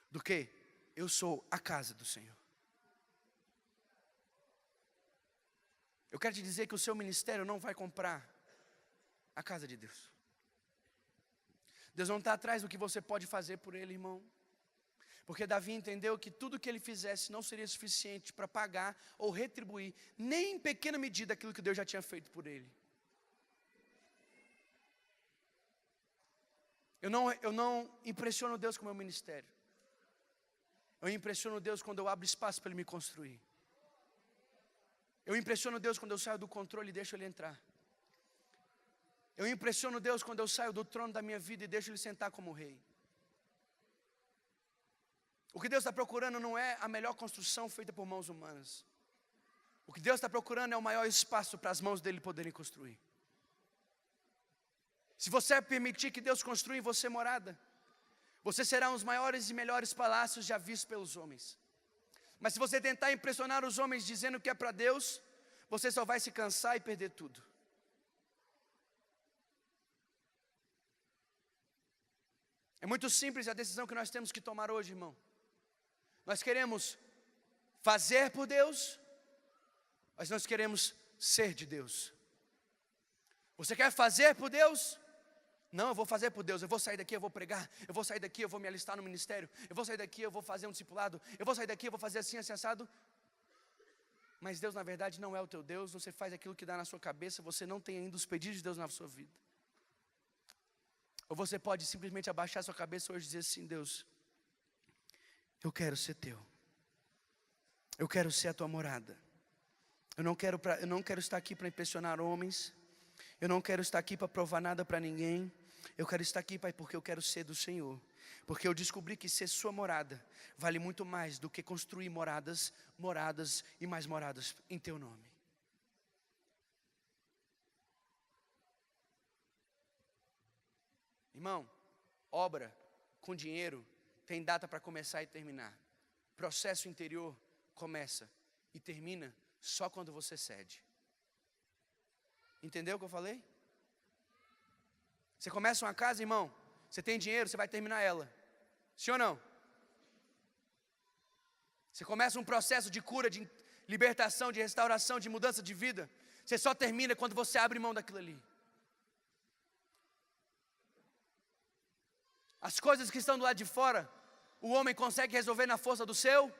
do que eu sou a casa do Senhor. Eu quero te dizer que o seu ministério não vai comprar a casa de Deus. Deus não está atrás do que você pode fazer por Ele, irmão. Porque Davi entendeu que tudo que ele fizesse não seria suficiente para pagar ou retribuir, nem em pequena medida, aquilo que Deus já tinha feito por ele. Eu não impressiono Deus com o meu ministério. Eu impressiono Deus quando eu abro espaço para Ele me construir. Eu impressiono Deus quando eu saio do controle e deixo Ele entrar. Eu impressiono Deus quando eu saio do trono da minha vida e deixo Ele sentar como rei. O que Deus está procurando não é a melhor construção feita por mãos humanas. O que Deus está procurando é o maior espaço para as mãos dEle poderem construir. Se você permitir que Deus construa em você morada, você será um dos maiores e melhores palácios já vistos pelos homens. Mas se você tentar impressionar os homens dizendo que é para Deus, você só vai se cansar e perder tudo. É muito simples a decisão que nós temos que tomar hoje, irmão. Nós queremos fazer por Deus, mas nós queremos ser de Deus. Você quer fazer por Deus? Não, eu vou fazer por Deus, eu vou sair daqui, eu vou pregar, eu vou sair daqui, eu vou me alistar no ministério, eu vou sair daqui, eu vou fazer um discipulado, eu vou sair daqui, eu vou fazer assim, assim, assado. Mas Deus na verdade não é o teu Deus, você faz aquilo que dá na sua cabeça, você não tem ainda os pedidos de Deus na sua vida. Ou você pode simplesmente abaixar sua cabeça hoje e dizer assim: Deus, eu quero ser teu, eu quero ser a tua morada. Eu não quero estar aqui para impressionar homens, eu não quero estar aqui para provar nada para ninguém. Eu quero estar aqui, Pai, porque eu quero ser do Senhor. Porque eu descobri que ser sua morada vale muito mais do que construir moradas e mais moradas em teu nome. Irmão, obra com dinheiro tem data para começar e terminar. Processo interior começa e termina só quando você cede. Entendeu o que eu falei? Você começa uma casa, irmão, você tem dinheiro, você vai terminar ela. Sim ou não? Você começa um processo de cura, de libertação, de restauração, de mudança de vida. Você só termina quando você abre mão daquilo ali. As coisas que estão do lado de fora, o homem consegue resolver na força do seu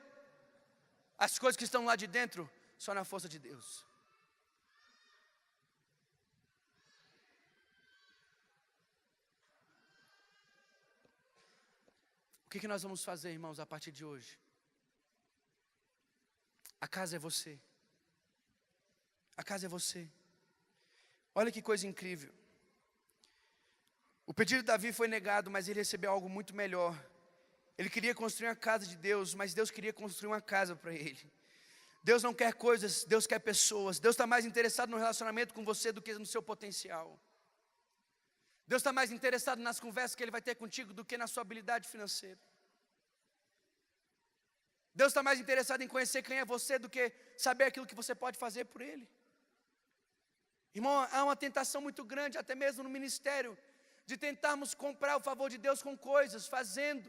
As coisas que estão lá de dentro, só na força de Deus. O que nós vamos fazer, irmãos, a partir de hoje? A casa é você. A casa é você. Olha que coisa incrível. O pedido de Davi foi negado, mas ele recebeu algo muito melhor. Ele queria construir uma casa de Deus, mas Deus queria construir uma casa para ele. Deus não quer coisas, Deus quer pessoas. Deus está mais interessado no relacionamento com você do que no seu potencial. Deus está mais interessado nas conversas que Ele vai ter contigo do que na sua habilidade financeira. Deus está mais interessado em conhecer quem é você do que saber aquilo que você pode fazer por Ele. Irmão, há uma tentação muito grande, até mesmo no ministério, de tentarmos comprar o favor de Deus com coisas, fazendo.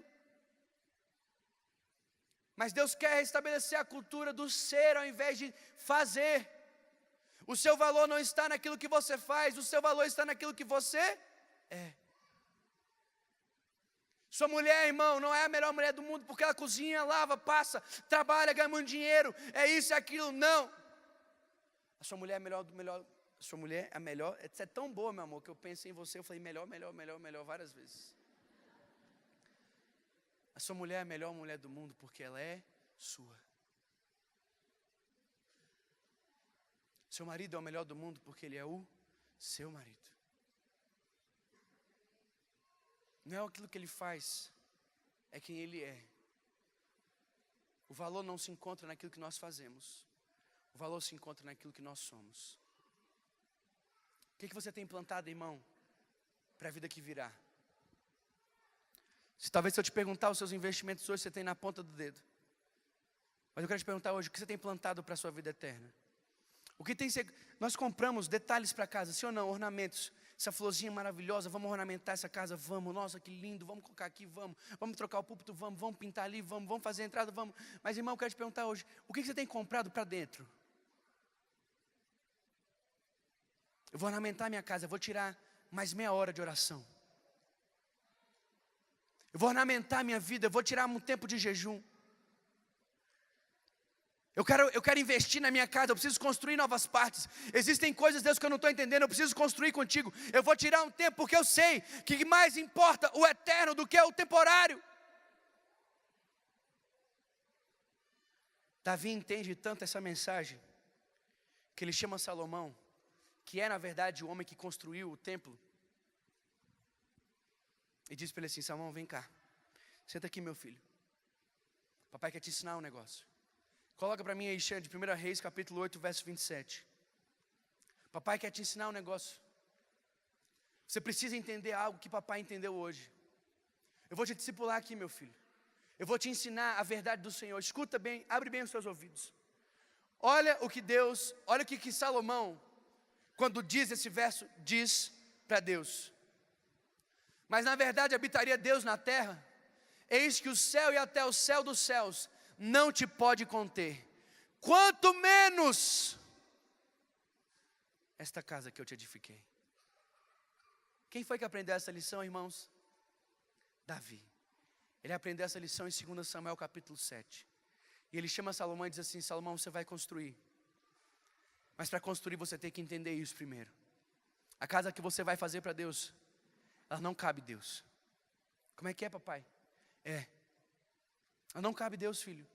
Mas Deus quer restabelecer a cultura do ser ao invés de fazer. O seu valor não está naquilo que você faz, o seu valor está naquilo que você é. Sua mulher, irmão, não é a melhor mulher do mundo porque ela cozinha, lava, passa, trabalha, ganha muito dinheiro, é isso e aquilo, não. A sua mulher é melhor do melhor. A sua mulher é a melhor. Você é tão boa, meu amor, que eu pensei em você, eu falei melhor várias vezes. A sua mulher é a melhor mulher do mundo porque ela é sua. Seu marido é o melhor do mundo porque ele é o seu marido. Não é aquilo que ele faz, é quem ele é. O valor não se encontra naquilo que nós fazemos. O valor se encontra naquilo que nós somos. O que você tem plantado, irmão, para a vida que virá? Talvez se eu te perguntar os seus investimentos hoje, você tem na ponta do dedo. Mas eu quero te perguntar hoje, o que você tem plantado para a sua vida eterna? O que tem nós compramos detalhes para casa, sim ou não? Ornamentos. Essa florzinha maravilhosa, vamos ornamentar essa casa, vamos, nossa, que lindo, vamos colocar aqui, vamos trocar o púlpito, vamos pintar ali, vamos fazer a entrada, vamos. Mas, irmão, eu quero te perguntar hoje, o que você tem comprado para dentro? Eu vou ornamentar minha casa, eu vou tirar mais meia hora de oração. Eu vou ornamentar minha vida, eu vou tirar um tempo de jejum. Eu quero investir na minha casa, eu preciso construir novas partes. Existem coisas, Deus, que eu não estou entendendo, eu preciso construir contigo. Eu vou tirar um tempo, porque eu sei que mais importa o eterno do que o temporário. Davi entende tanto essa mensagem, que ele chama Salomão, que é na verdade o homem que construiu o templo, e diz para ele assim: Salomão, vem cá, senta aqui, meu filho. Papai quer te ensinar um negócio. Coloca para mim aí, de 1 Reis, capítulo 8, verso 27. Papai quer te ensinar um negócio. Você precisa entender algo que papai entendeu hoje. Eu vou te discipular aqui, meu filho. Eu vou te ensinar a verdade do Senhor. Escuta bem, abre bem os seus ouvidos. Olha o que Salomão, quando diz esse verso, diz para Deus. Mas na verdade habitaria Deus na terra. Eis que o céu e até o céu dos céus não te pode conter, quanto menos esta casa que eu te edifiquei. Quem foi que aprendeu essa lição, irmãos? Davi. Ele aprendeu essa lição em 2 Samuel capítulo 7. E ele chama Salomão e diz assim: Salomão, você vai construir. Mas para construir você tem que entender isso primeiro. A casa que você vai fazer para Deus, ela não cabe Deus. Como é que é, papai? Ela não cabe Deus, filho.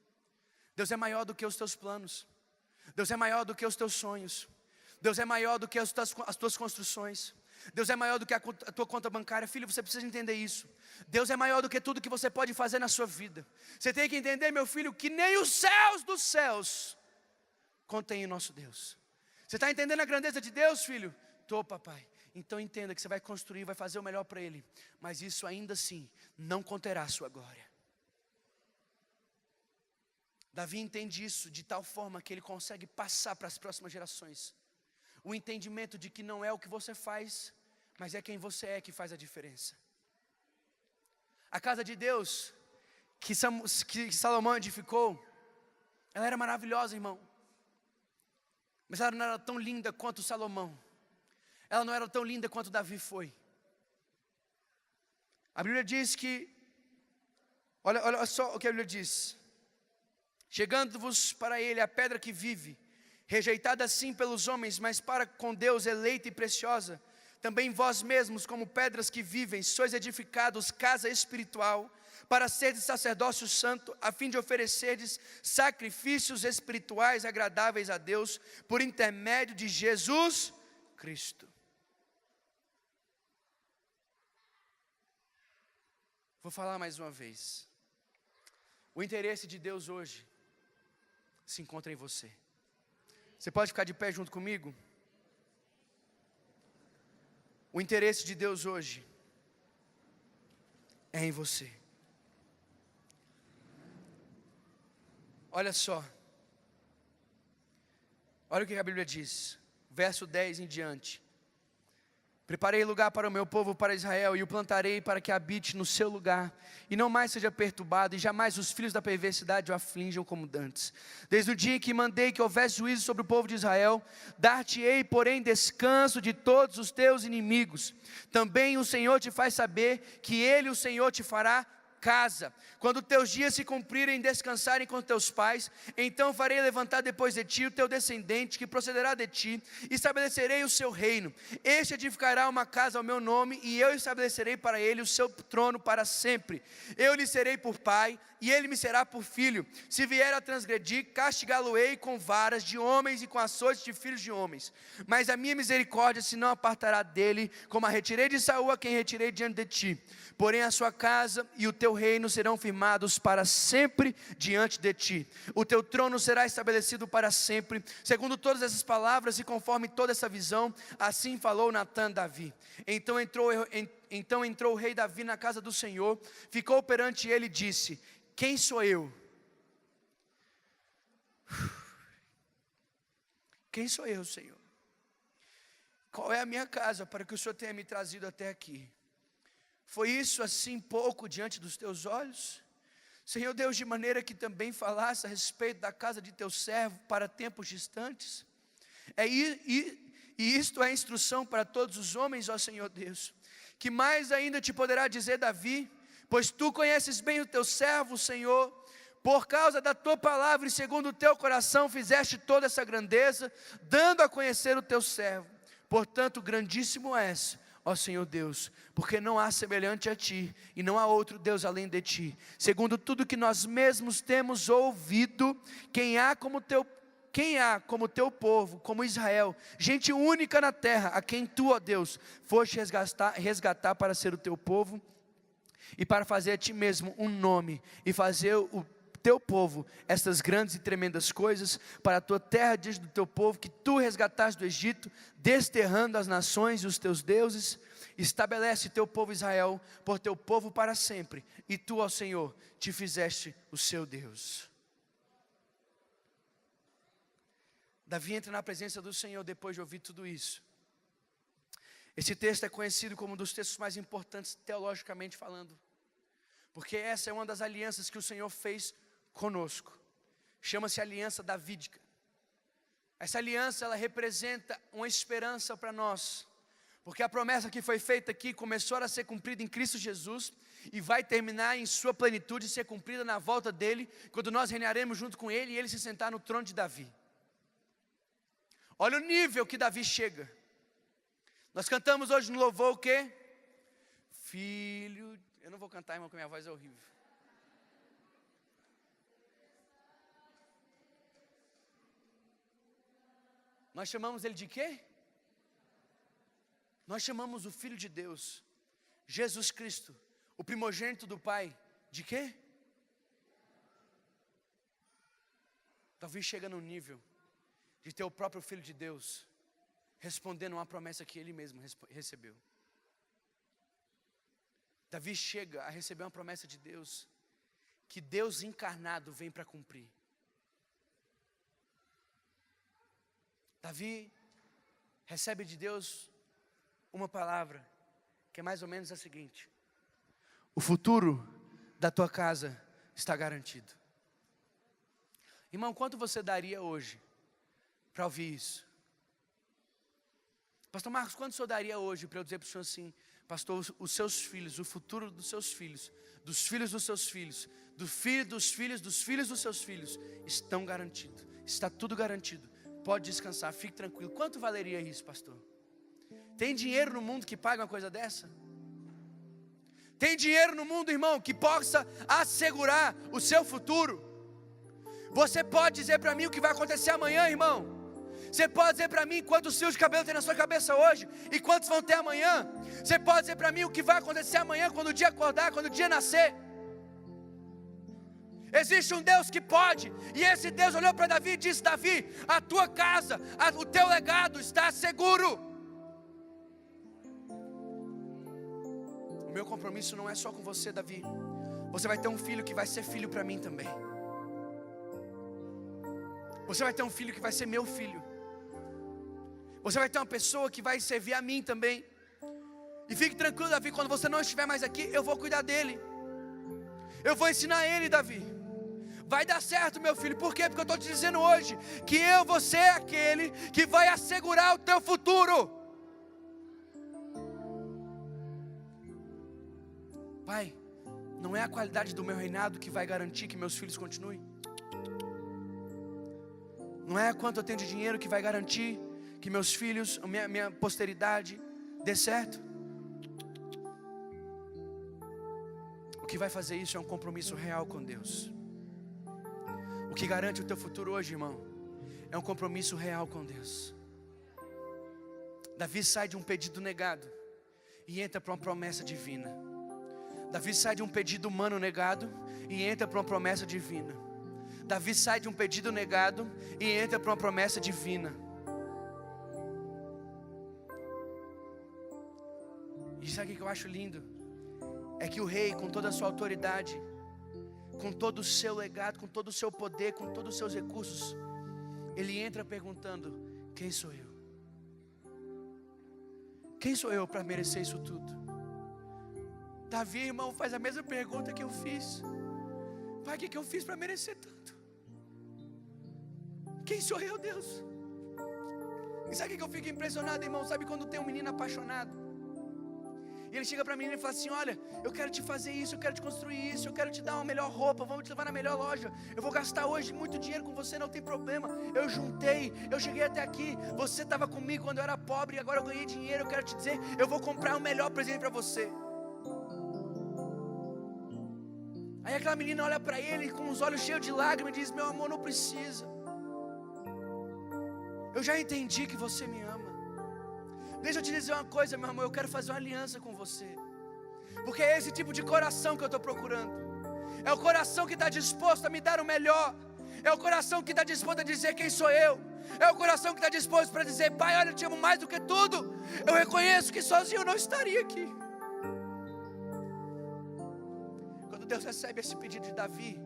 Deus é maior do que os teus planos. Deus é maior do que os teus sonhos. Deus é maior do que as tuas construções. Deus é maior do que a tua conta bancária. Filho, você precisa entender isso. Deus é maior do que tudo que você pode fazer na sua vida. Você tem que entender, meu filho, que nem os céus dos céus contêm o nosso Deus. Você está entendendo a grandeza de Deus, filho? Tô, papai. Então entenda que você vai construir, vai fazer o melhor para Ele. Mas isso ainda assim não conterá a sua glória. Davi entende isso de tal forma que ele consegue passar para as próximas gerações o entendimento de que não é o que você faz, mas é quem você é que faz a diferença. A casa de Deus que Salomão edificou, ela era maravilhosa, irmão. Mas ela não era tão linda quanto Salomão. Ela não era tão linda quanto Davi foi. A Bíblia diz que, olha só o que a Bíblia diz. chegando-vos para ele a pedra que vive, rejeitada sim pelos homens, mas para com Deus eleita e preciosa. Também vós mesmos, como pedras que vivem, sois edificados casa espiritual, para serdes sacerdócio santo, a fim de oferecerdes sacrifícios espirituais agradáveis a Deus, por intermédio de Jesus Cristo. Vou falar mais uma vez. O interesse de Deus hoje se encontra em você. Você pode ficar de pé junto comigo? O interesse de Deus hoje é em você. Olha só. Olha o que a Bíblia diz. Verso 10 em diante. Preparei lugar para o meu povo, para Israel, e o plantarei para que habite no seu lugar, e não mais seja perturbado, e jamais os filhos da perversidade o aflinjam como dantes. Desde o dia em que mandei que houvesse juízo sobre o povo de Israel, dar-te-ei, porém, descanso de todos os teus inimigos. Também o Senhor te faz saber que Ele, o Senhor, te fará casa. Quando teus dias se cumprirem, descansarem com teus pais, então farei levantar depois de ti o teu descendente, que procederá de ti, e estabelecerei o seu reino. Este edificará uma casa ao meu nome, e eu estabelecerei para ele o seu trono para sempre. Eu lhe serei por pai, e ele me será por filho. Se vier a transgredir, castigá-lo-ei com varas de homens e com açoites de filhos de homens. Mas a minha misericórdia se não apartará dele, como a retirei de Saul, a quem retirei diante de ti. Porém a sua casa e o teu reino serão firmados para sempre diante de ti. O teu trono será estabelecido para sempre. Segundo todas essas palavras e conforme toda essa visão, assim falou Natã a Davi. Então entrou o rei Davi na casa do Senhor, ficou perante ele e disse: quem sou eu? Quem sou eu, Senhor? Qual é a minha casa para que o Senhor tenha me trazido até aqui? Foi isso assim pouco diante dos teus olhos? Senhor Deus, de maneira que também falasse a respeito da casa de teu servo para tempos distantes? E isto é instrução para todos os homens, ó Senhor Deus. Que mais ainda te poderá dizer Davi? Pois tu conheces bem o teu servo, Senhor. Por causa da tua palavra e segundo o teu coração fizeste toda essa grandeza, dando a conhecer o teu servo. Portanto, grandíssimo és, ó Senhor Deus, porque não há semelhante a ti, e não há outro Deus além de ti. Segundo tudo que nós mesmos temos ouvido, quem há como teu povo, como Israel, gente única na terra, a quem tu, ó Deus, foste resgatar para ser o teu povo, e para fazer a ti mesmo um nome, e fazer o teu povo estas grandes e tremendas coisas, para a tua terra diante do teu povo, que tu resgataste do Egito, desterrando as nações e os teus deuses. Estabelece teu povo Israel por teu povo para sempre, e tu, ó Senhor, te fizeste o seu Deus. Davi entra na presença do Senhor depois de ouvir tudo isso. Esse texto é conhecido como um dos textos mais importantes teologicamente falando, porque essa é uma das alianças que o Senhor fez conosco. Chama-se aliança davídica. Essa aliança, ela representa uma esperança para nós, porque a promessa que foi feita aqui começou a ser cumprida em Cristo Jesus, e vai terminar em sua plenitude e ser cumprida na volta dele, quando nós reinaremos junto com ele e ele se sentar no trono de Davi. Olha o nível que Davi chega. Nós cantamos hoje no louvor o quê? Filho, eu não vou cantar, irmão, porque minha voz é horrível. Nós chamamos ele de quê? Nós chamamos o Filho de Deus, Jesus Cristo, o primogênito do Pai, de quê? Davi chega no nível de ter o próprio Filho de Deus respondendo uma promessa que ele mesmo recebeu. Davi chega a receber uma promessa de Deus, que Deus encarnado vem para cumprir. Davi recebe de Deus uma palavra, que é mais ou menos a seguinte: o futuro da tua casa está garantido. Irmão, quanto você daria hoje para ouvir isso? Pastor Marcos, quanto o senhor daria hoje para eu dizer para o senhor assim: pastor, os seus filhos, o futuro dos seus filhos, dos filhos dos seus filhos, do filho, dos filhos dos seus filhos, estão garantidos. Está tudo garantido. Pode descansar, fique tranquilo. Quanto valeria isso, pastor? Tem dinheiro no mundo que paga uma coisa dessa? Tem dinheiro no mundo, irmão, que possa assegurar o seu futuro? Você pode dizer para mim o que vai acontecer amanhã, irmão? Você pode dizer para mim quantos fios de cabelo tem na sua cabeça hoje e quantos vão ter amanhã? Você pode dizer para mim o que vai acontecer amanhã, quando o dia acordar, quando o dia nascer? Existe um Deus que pode, e esse Deus olhou para Davi e disse: Davi, a tua casa, o teu legado está seguro. O meu compromisso não é só com você, Davi. Você vai ter um filho que vai ser filho para mim também. Você vai ter um filho que vai ser meu filho. Você vai ter uma pessoa que vai servir a mim também. E fique tranquilo, Davi, quando você não estiver mais aqui, eu vou cuidar dele. Eu vou ensinar ele, Davi. Vai dar certo, meu filho. Por quê? Porque eu estou te dizendo hoje que eu vou ser aquele que vai assegurar o teu futuro. Pai, não é a qualidade do meu reinado que vai garantir que meus filhos continuem. Não é quanto eu tenho de dinheiro que vai garantir que meus filhos, minha posteridade dê certo. O que vai fazer isso é um compromisso real com Deus. O que garante o teu futuro hoje, irmão, é um compromisso real com Deus. Davi sai de um pedido negado e entra para uma promessa divina. Davi sai de um pedido humano negado e entra para uma promessa divina. Davi sai de um pedido negado e entra para uma promessa divina. E sabe o que eu acho lindo? É que o rei, com toda a sua autoridade, com todo o seu legado, com todo o seu poder, com todos os seus recursos, ele entra perguntando: quem sou eu? Quem sou eu para merecer isso tudo? Davi, irmão, faz a mesma pergunta que eu fiz. Pai, o que eu fiz para merecer tanto? Quem sou eu, Deus? E sabe o que eu fico impressionado, irmão? Sabe quando tem um menino apaixonado? E ele chega para mim e fala assim: olha, eu quero te fazer isso, eu quero te construir isso, eu quero te dar uma melhor roupa, vamos te levar na melhor loja, eu vou gastar hoje muito dinheiro com você, não tem problema. Eu juntei, eu cheguei até aqui, você estava comigo quando eu era pobre e agora eu ganhei dinheiro, eu quero te dizer, eu vou comprar o melhor presente para você. Aí aquela menina olha para ele com os olhos cheios de lágrimas e diz: meu amor, não precisa. Eu já entendi que você me ama. Deixa eu te dizer uma coisa, meu amor, eu quero fazer uma aliança com você. Porque é esse tipo de coração que eu estou procurando. É o coração que está disposto a me dar o melhor. É o coração que está disposto a dizer quem sou eu. É o coração que está disposto para dizer: pai, olha, eu te amo mais do que tudo. Eu reconheço que sozinho eu não estaria aqui. Quando Deus recebe esse pedido de Davi,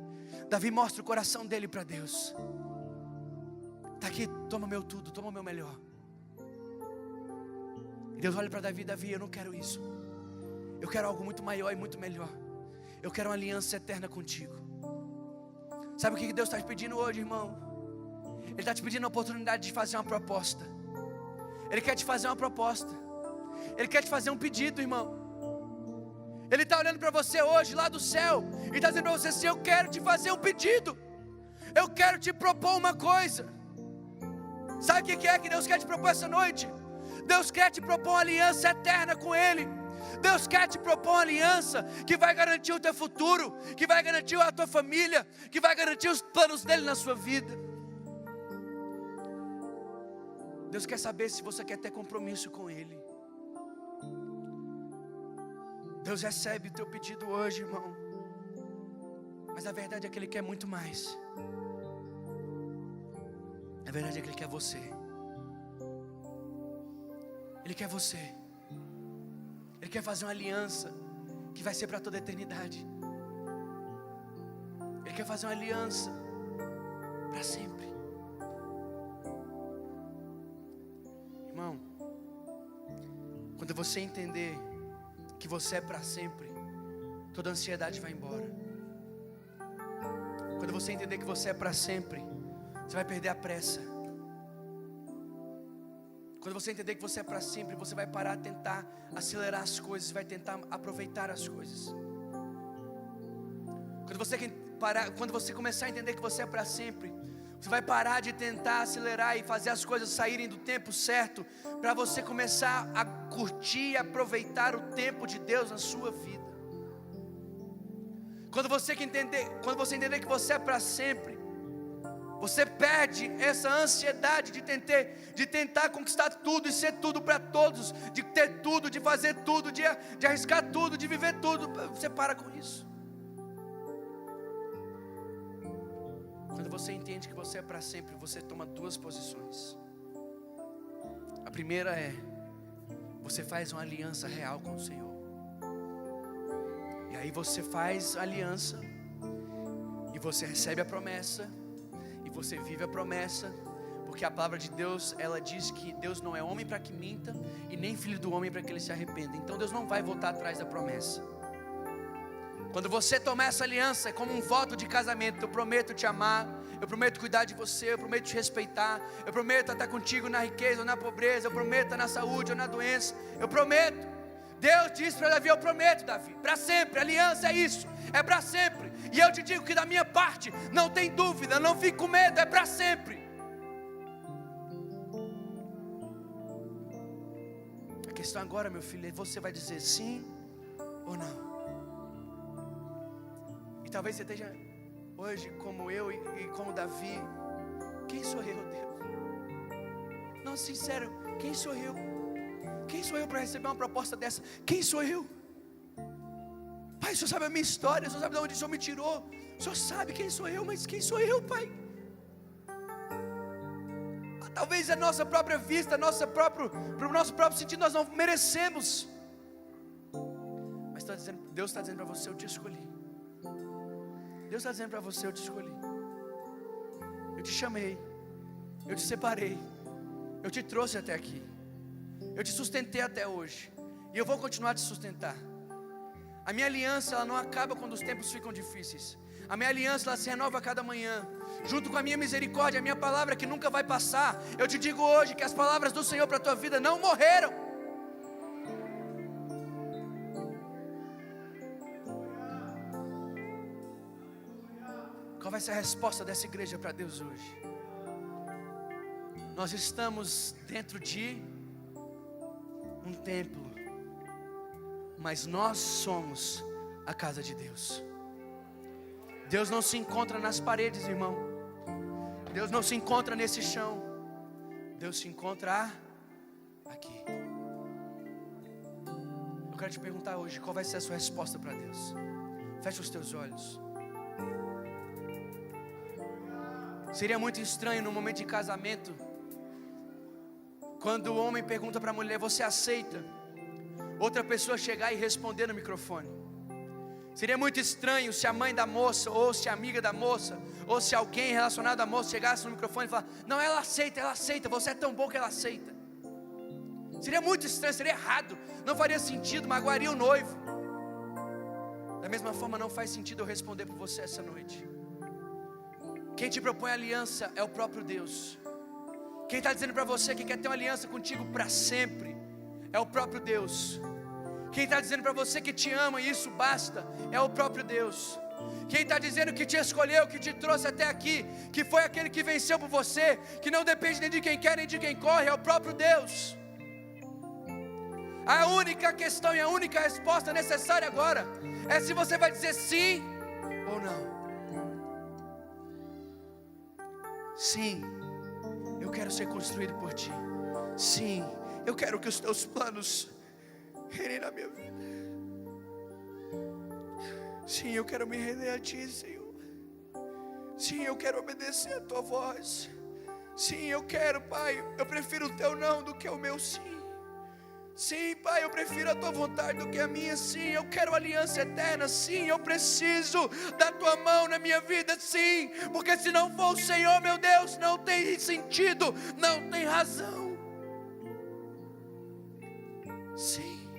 Davi mostra o coração dele para Deus. Está aqui, toma meu tudo, toma o meu melhor. Deus olha para Davi: Davi, eu não quero isso. Eu quero algo muito maior e muito melhor. Eu quero uma aliança eterna contigo. Sabe o que Deus está te pedindo hoje, irmão? Ele está te pedindo a oportunidade de fazer uma proposta. Ele quer te fazer uma proposta. Ele quer te fazer um pedido, irmão. Ele está olhando para você hoje lá do céu e está dizendo para você assim: eu quero te fazer um pedido. Eu quero te propor uma coisa. Sabe o que é que Deus quer te propor essa noite? Deus quer te propor uma aliança eterna com Ele. Deus quer te propor uma aliança que vai garantir o teu futuro, que vai garantir a tua família, que vai garantir os planos dEle na sua vida. Deus quer saber se você quer ter compromisso com Ele. Deus recebe o teu pedido hoje, irmão. Mas a verdade é que Ele quer muito mais. A verdade é que Ele quer você. Ele quer você. Ele quer fazer uma aliança que vai ser para toda a eternidade. Ele quer fazer uma aliança para sempre. Irmão, quando você entender que você é para sempre, toda ansiedade vai embora. Quando você entender que você é para sempre, você vai perder a pressa. Quando você entender que você é para sempre, você vai parar de tentar acelerar as coisas, vai tentar aproveitar as coisas. Quando você quando você começar a entender que você é para sempre, você vai parar de tentar acelerar e fazer as coisas saírem do tempo certo, para você começar a curtir e aproveitar o tempo de Deus na sua vida. Quando você entender que você é para sempre, você perde essa ansiedade de tentar conquistar tudo e ser tudo para todos, de ter tudo, de fazer tudo, de arriscar tudo, de viver tudo. Você para com isso. Quando você entende que você é para sempre, você toma duas posições. A primeira é: você faz uma aliança real com o Senhor. E aí você faz aliança, e você recebe a promessa, e você vive a promessa, porque a palavra de Deus, ela diz que Deus não é homem para que minta, e nem filho do homem para que ele se arrependa. Então Deus não vai voltar atrás da promessa. Quando você tomar essa aliança, é como um voto de casamento. Eu prometo te amar, eu prometo cuidar de você, eu prometo te respeitar, eu prometo estar contigo na riqueza ou na pobreza, eu prometo estar na saúde ou na doença, eu prometo. Deus disse para Davi: eu prometo, Davi, para sempre. Aliança é isso, é para sempre. E eu te digo que da minha parte, não tem dúvida, não fique com medo, é para sempre. A questão agora, meu filho, é você vai dizer sim ou não. E talvez você esteja hoje como eu e como Davi. Quem sou eu, Deus? Não, sincero, quem sou eu? Quem sou eu para receber uma proposta dessa? Quem sou eu? Pai, o Senhor sabe a minha história, o Senhor sabe de onde o Senhor me tirou, o Senhor sabe quem sou eu, mas quem sou eu, Pai? Talvez a nossa própria vista, para o nosso próprio sentido, nós não merecemos. Mas Deus está dizendo para você: eu te escolhi. Deus está dizendo para você: eu te escolhi. Eu te chamei, eu te separei, eu te trouxe até aqui, eu te sustentei até hoje, e eu vou continuar a te sustentar. A minha aliança, ela não acaba quando os tempos ficam difíceis. A minha aliança, ela se renova a cada manhã, junto com a minha misericórdia, a minha palavra que nunca vai passar. Eu te digo hoje que as palavras do Senhor para a tua vida não morreram. Qual vai ser a resposta dessa igreja para Deus hoje? Nós estamos dentro de um templo, mas nós somos a casa de Deus. Deus não se encontra nas paredes, irmão. Deus não se encontra nesse chão. Deus se encontra aqui. Eu quero te perguntar hoje, qual vai ser a sua resposta para Deus? Feche os teus olhos. Seria muito estranho no momento de casamento, quando o homem pergunta para a mulher: você aceita? Outra pessoa chegar e responder no microfone. Seria muito estranho se a mãe da moça, ou se a amiga da moça, ou se alguém relacionado à moça chegasse no microfone e falar: não, ela aceita, você é tão bom que ela aceita. Seria muito estranho, seria errado, não faria sentido, magoaria o noivo. Da mesma forma, não faz sentido eu responder por você essa noite. Quem te propõe aliança é o próprio Deus. Quem está dizendo para você que quer ter uma aliança contigo para sempre é o próprio Deus. Quem está dizendo para você que te ama e isso basta é o próprio Deus. Quem está dizendo que te escolheu, que te trouxe até aqui, que foi aquele que venceu por você, que não depende nem de quem quer nem de quem corre, é o próprio Deus. A única questão e a única resposta necessária agora é se você vai dizer sim ou não. Sim, eu quero ser construído por ti. Sim, eu quero que os teus planos reinem na minha vida. Sim, eu quero me render a ti, Senhor. Sim, eu quero obedecer a tua voz. Sim, eu quero, Pai, eu prefiro o teu não do que o meu sim. Sim, Pai, eu prefiro a tua vontade do que a minha. Sim, eu quero aliança eterna. Sim, eu preciso da tua mão na minha vida. Sim, porque se não for o Senhor, meu Deus, não tem sentido, não tem razão. Sim,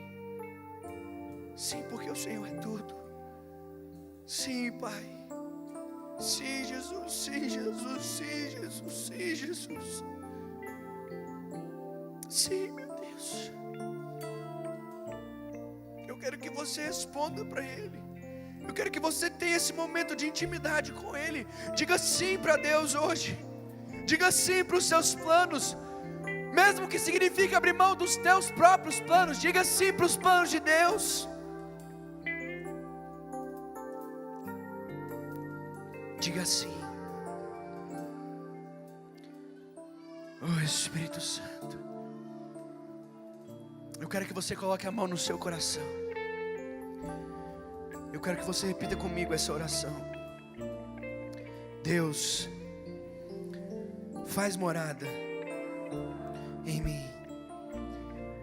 sim, porque o Senhor é tudo. Sim, Pai. Sim, Jesus, sim, Jesus, sim, Jesus, sim, Jesus. Sim, meu Deus. Eu quero que você responda para Ele. Eu quero que você tenha esse momento de intimidade com Ele. Diga sim para Deus hoje. Diga sim para os seus planos, mesmo que signifique abrir mão dos teus próprios planos. Diga sim para os planos de Deus. Diga sim. Oh Espírito Santo, eu quero que você coloque a mão no seu coração. Eu quero que você repita comigo essa oração. Deus, faz morada em mim.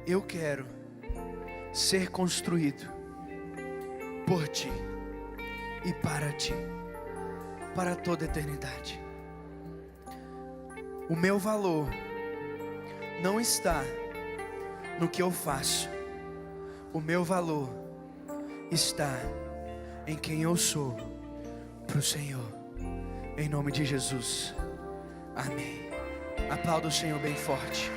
Eu quero ser construído por Ti e para Ti, para toda a eternidade. O meu valor não está no que eu faço. O meu valor está em quem eu sou para o Senhor. Em nome de Jesus. Amém. Aplauda o Senhor bem forte.